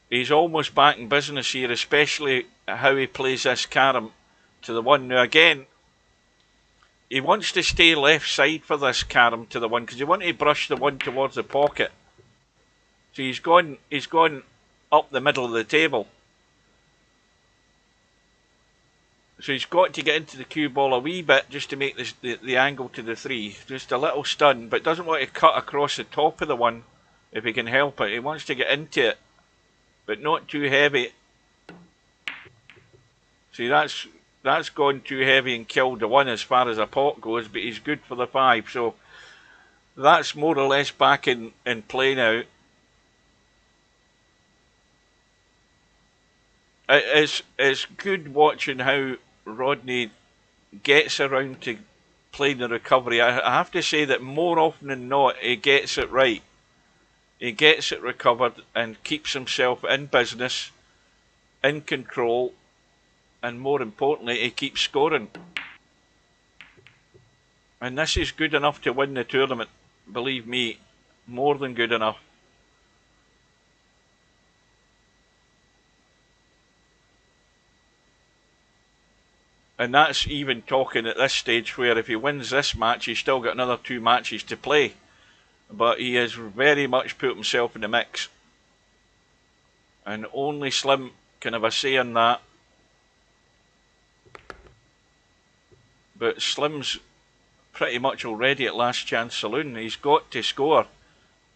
he's almost back in business here, especially how he plays this carom to the 1. Now again, he wants to stay left side for this carom to the 1 because you want to brush the 1 towards the pocket. So he's gone up the middle of the table. So he's got to get into the cue ball a wee bit just to make the angle to the 3. Just a little stun, but doesn't want to cut across the top of the 1 if he can help it. He wants to get into it, but not too heavy. See, that's gone too heavy and killed the 1 as far as a pot goes, but he's good for the 5. So that's more or less back in play now. It's good watching how Rodney gets around to playing the recovery. I have to say that more often than not, he gets it right. He gets it recovered and keeps himself in business, in control, and more importantly, he keeps scoring. And this is good enough to win the tournament. Believe me, more than good enough. And that's even talking at this stage where if he wins this match, he's still got another 2 matches to play. But he has very much put himself in the mix. And only Slim can have a say in that. But Slim's pretty much already at last chance saloon. He's got to score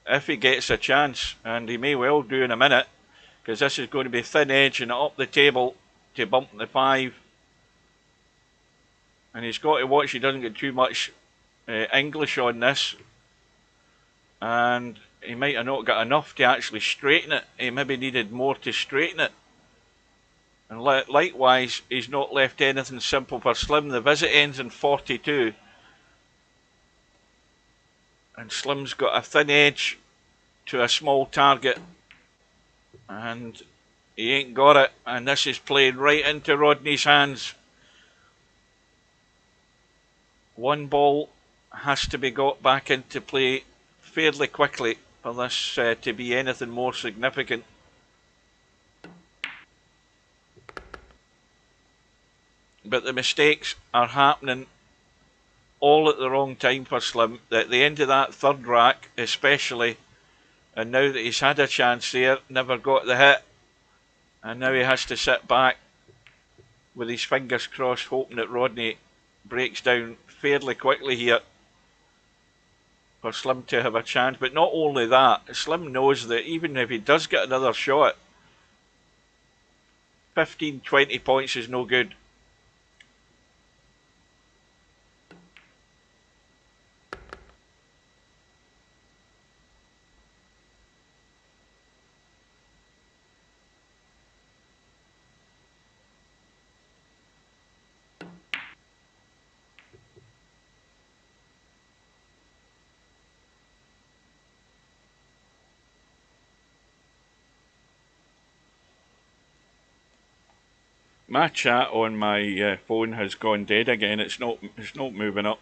if he gets a chance. And he may well do in a minute. Because this is going to be thin edge and up the table to bump the 5. And he's got to watch he doesn't get too much English on this. And he might have not got enough to actually straighten it. He maybe needed more to straighten it. And likewise, he's not left anything simple for Slim. The visit ends in 42. And Slim's got a thin edge to a small target. And he ain't got it. And this is played right into Rodney's hands. 1 ball has to be got back into play fairly quickly for this to be anything more significant. But the mistakes are happening all at the wrong time for Slim. At the end of that 3rd rack especially, and now that he's had a chance there, never got the hit, and now he has to sit back. with his fingers crossed, hoping that Rodney breaks down fairly quickly here for Slim to have a chance. But not only that, Slim knows that even if he does get another shot, 15, 20 points is no good. My chat on my phone has gone dead again. It's not moving up.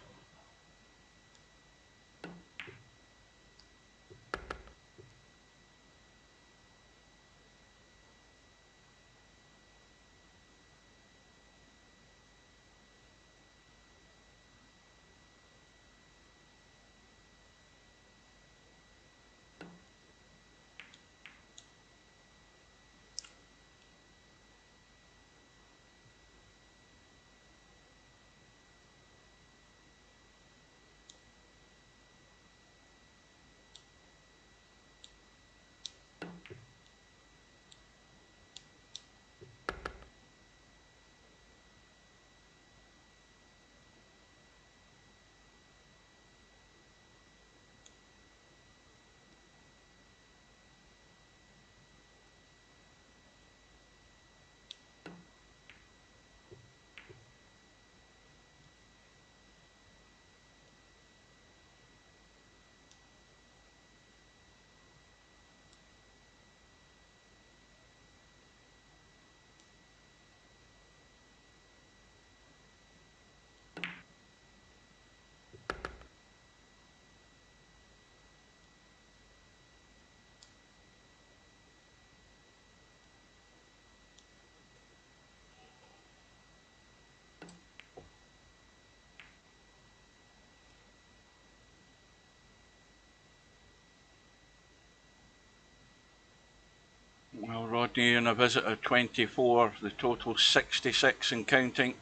Well, Rodney on a visit of 24, the total 66 and counting.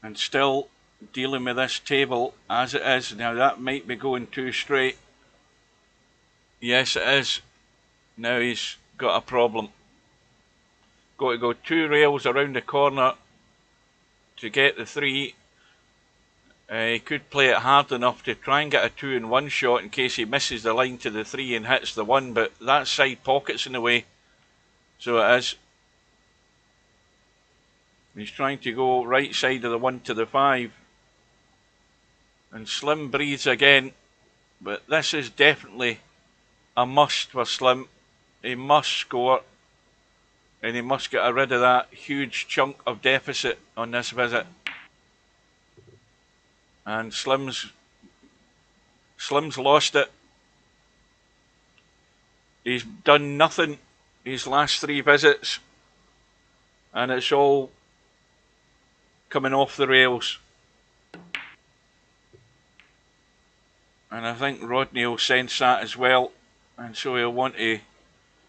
And still dealing with this table as it is. Now that might be going too straight. Yes, it is. Now he's got a problem. Got to go 2 rails around the corner to get the 3. He could play it hard enough to try and get a 2-in-1 shot in case he misses the line to the 3 and hits the 1, but that side pocket's in the way. So it is. He's trying to go right side of the 1 to the 5. And Slim breathes again, but this is definitely a must for Slim. He must score, and he must get rid of that huge chunk of deficit on this visit. And Slim's lost it. He's done nothing his last 3 visits, and it's all coming off the rails. And I think Rodney will sense that as well, and so he'll want to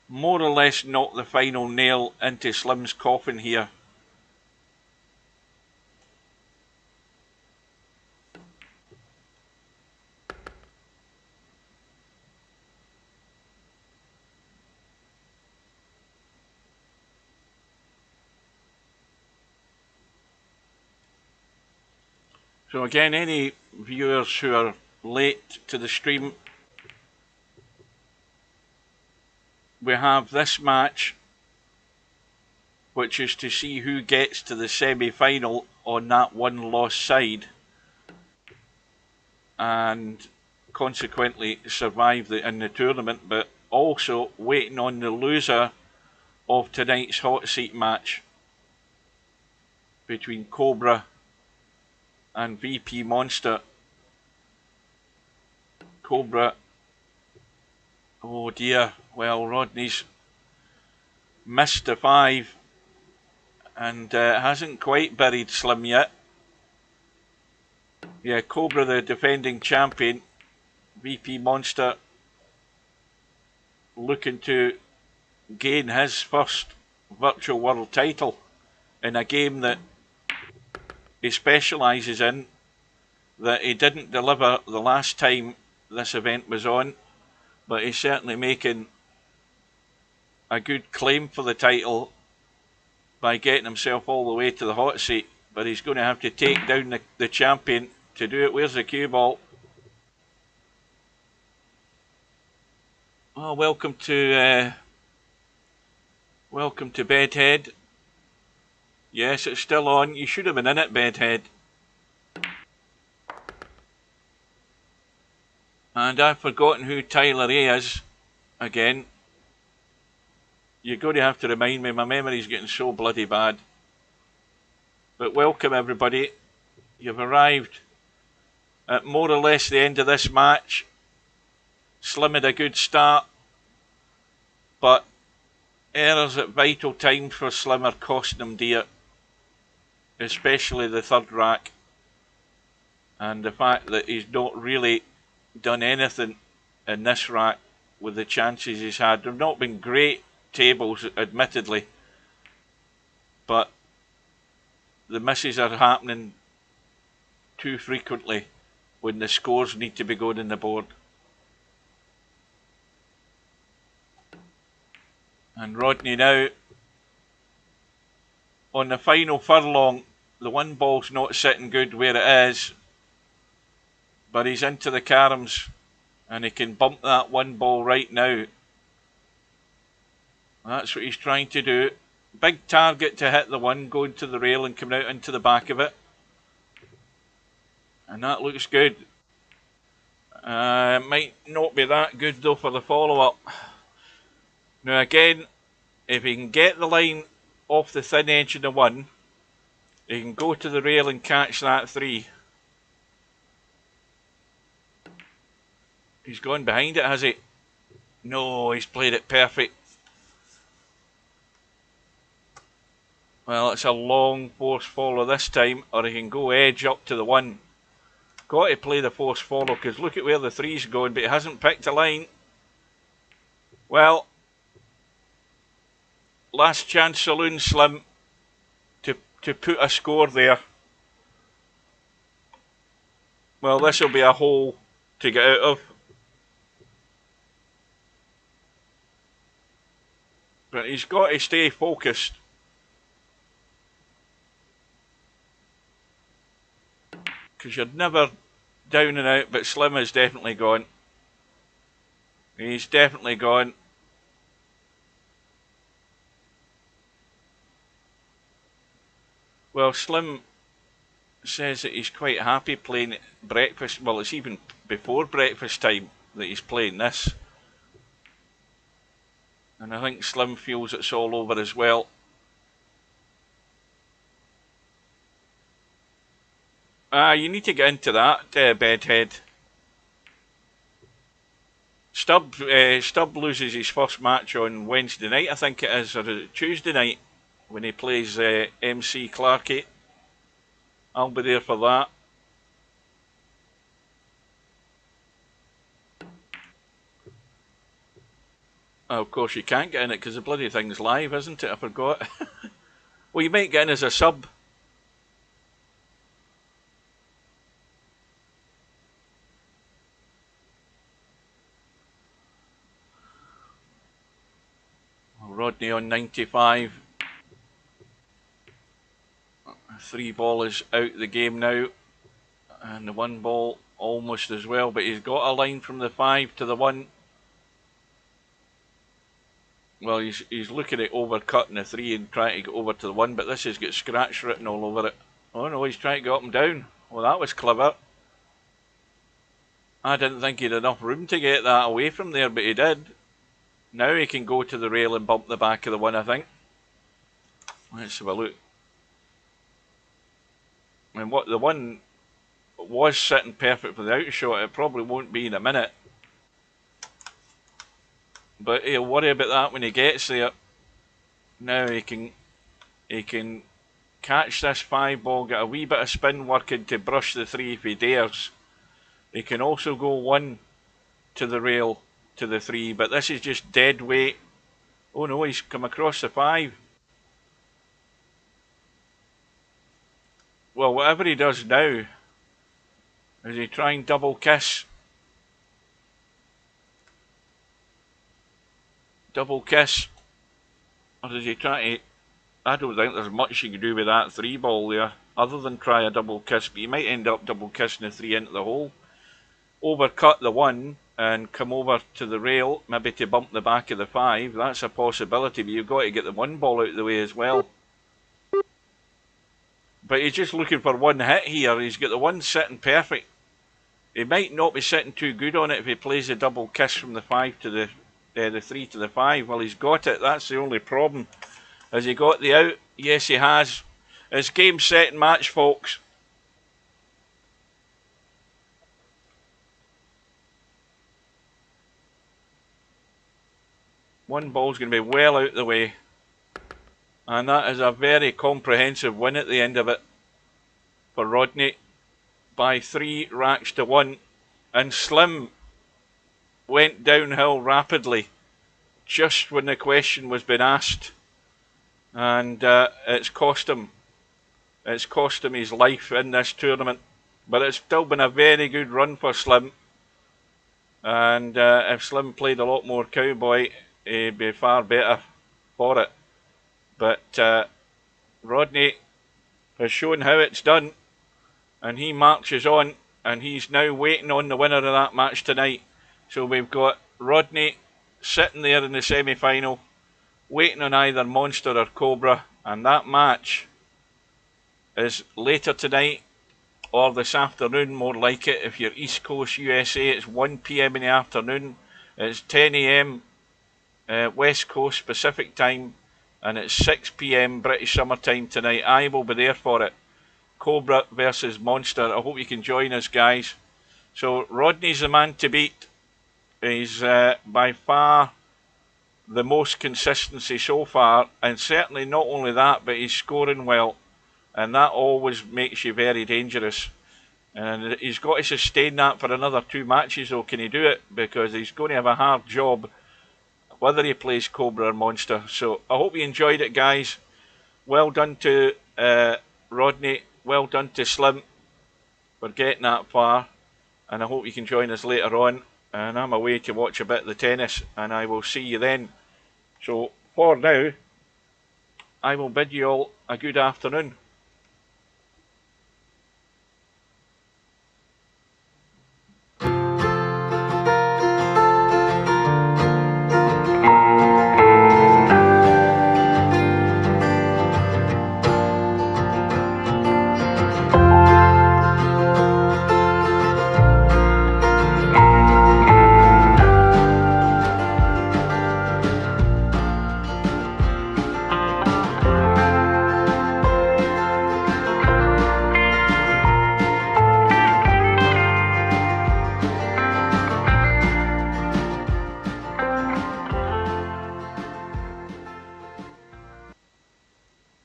more or less knock the final nail into Slim's coffin here. So again, any viewers who are late to the stream, we have this match, which is to see who gets to the semi-final on that 1-loss side and consequently survive in the tournament, but also waiting on the loser of tonight's hot seat match between Cobra and VP Monster. Cobra, oh dear, well, Rodney's missed the 5 and hasn't quite buried Slim yet. Yeah, Cobra, the defending champion. VP Monster looking to gain his first virtual world title. in a game that he specialises in, that he didn't deliver the last time this event was on, but he's certainly making a good claim for the title by getting himself all the way to the hot seat. But he's going to have to take down the champion to do it. Where's the cue ball? Well, welcome to Bedhead. Yes, it's still on. You should have been in it, Bedhead. And I've forgotten who Tyler A is again. You're going to have to remind me. My memory's getting so bloody bad. But welcome, everybody. You've arrived at more or less the end of this match. Slim had a good start, but errors at vital times for Slim are costing him dear, especially the third rack, and the fact that he's not really done anything in this rack with the chances he's had. They've not been great tables, admittedly, but the misses are happening too frequently when the scores need to be going on the board. And Rodney now on the final furlong. The one ball's not sitting good where it is, but he's into the caroms and he can bump that one ball right now. That's what he's trying to do. Big target to hit the one, going to the rail and coming out into the back of it. And that looks good. Might not be that good though for the follow-up. Now again, if he can get the line off the thin edge of the one, he can go to the rail and catch that three. He's gone behind it, has he? No, he's played it perfect. Well, it's a long force follow this time, or he can go edge up to the one. Got to play the force follow, because look at where the three's going, but he hasn't picked a line. Well, last chance saloon, Slim, to put a score there. Well, this will be a hole to get out of. But he's got to stay focused. Because you're never down and out, but Slim is definitely gone. He's definitely gone. Well, Slim says that he's quite happy playing breakfast. Well, it's even before breakfast time that he's playing this. And I think Slim feels it's all over as well. You need to get into that, Bedhead. Stubb loses his first match on Wednesday night, I think it is, or Tuesday night, when he plays MC Clarkey. I'll be there for that. Oh, of course you can't get in it because the bloody thing's live, isn't it? I forgot. Well, you might get in as a sub. Rodney on 95. 3 ball is out the game now. And the 1 ball almost as well. But he's got a line from the 5 to the 1. Well, he's looking at overcutting the 3 and trying to get over to the 1. But this has got scratch written all over it. Oh no, he's trying to get up and down. Well, that was clever. I didn't think he had enough room to get that away from there, but he did. Now he can go to the rail and bump the back of the 1, I think. Let's have a look. And what the 1 was sitting perfect for the outshot, it probably won't be in a minute. But he'll worry about that when he gets there. Now he can catch this 5 ball, get a wee bit of spin working to brush the 3 if he dares. He can also go 1 to the rail to the 3, but this is just dead weight. Oh no, he's come across the 5. Well, whatever he does now, is he trying double kiss? Double kiss? Or is he trying to... I don't think there's much you can do with that 3 ball there, other than try a double kiss, but you might end up double kissing the 3 into the hole. Overcut the 1 and come over to the rail, maybe to bump the back of the 5. That's a possibility, but you've got to get the 1 ball out of the way as well. But he's just looking for 1 hit here. He's got the 1 sitting perfect. He might not be sitting too good on it if he plays a double kiss from the 5 to the 3 to the 5. Well, he's got it. That's the only problem. Has he got the out? Yes, he has. It's game, set, and match, folks. One ball's going to be well out the way. And that is a very comprehensive win at the end of it for Rodney by 3 racks to 1. And Slim went downhill rapidly just when the question was being asked. And it's cost him. It's cost him his life in this tournament. But it's still been a very good run for Slim. And if Slim played a lot more cowboy, he'd be far better for it. But Rodney has shown how it's done. And he marches on. And he's now waiting on the winner of that match tonight. So we've got Rodney sitting there in the semi-final, waiting on either Monster or Cobra. And that match is later tonight or this afternoon, more like it. If you're East Coast USA, it's 1 PM in the afternoon. It's 10 AM West Coast Pacific time, and it's 6 PM British Summer Time tonight. I will be there for it. Cobra versus Monster. I hope you can join us, guys. So Rodney's the man to beat. He's by far the most consistency so far, and certainly not only that, but he's scoring well, and that always makes you very dangerous. And he's got to sustain that for another 2 matches, though. Can he do it? Because he's going to have a hard job whether he plays Cobra or Monster. So I hope you enjoyed it, guys. Well done to Rodney. Well done to Slim for getting that far. And I hope you can join us later on. And I'm away to watch a bit of the tennis. And I will see you then. So for now, I will bid you all a good afternoon.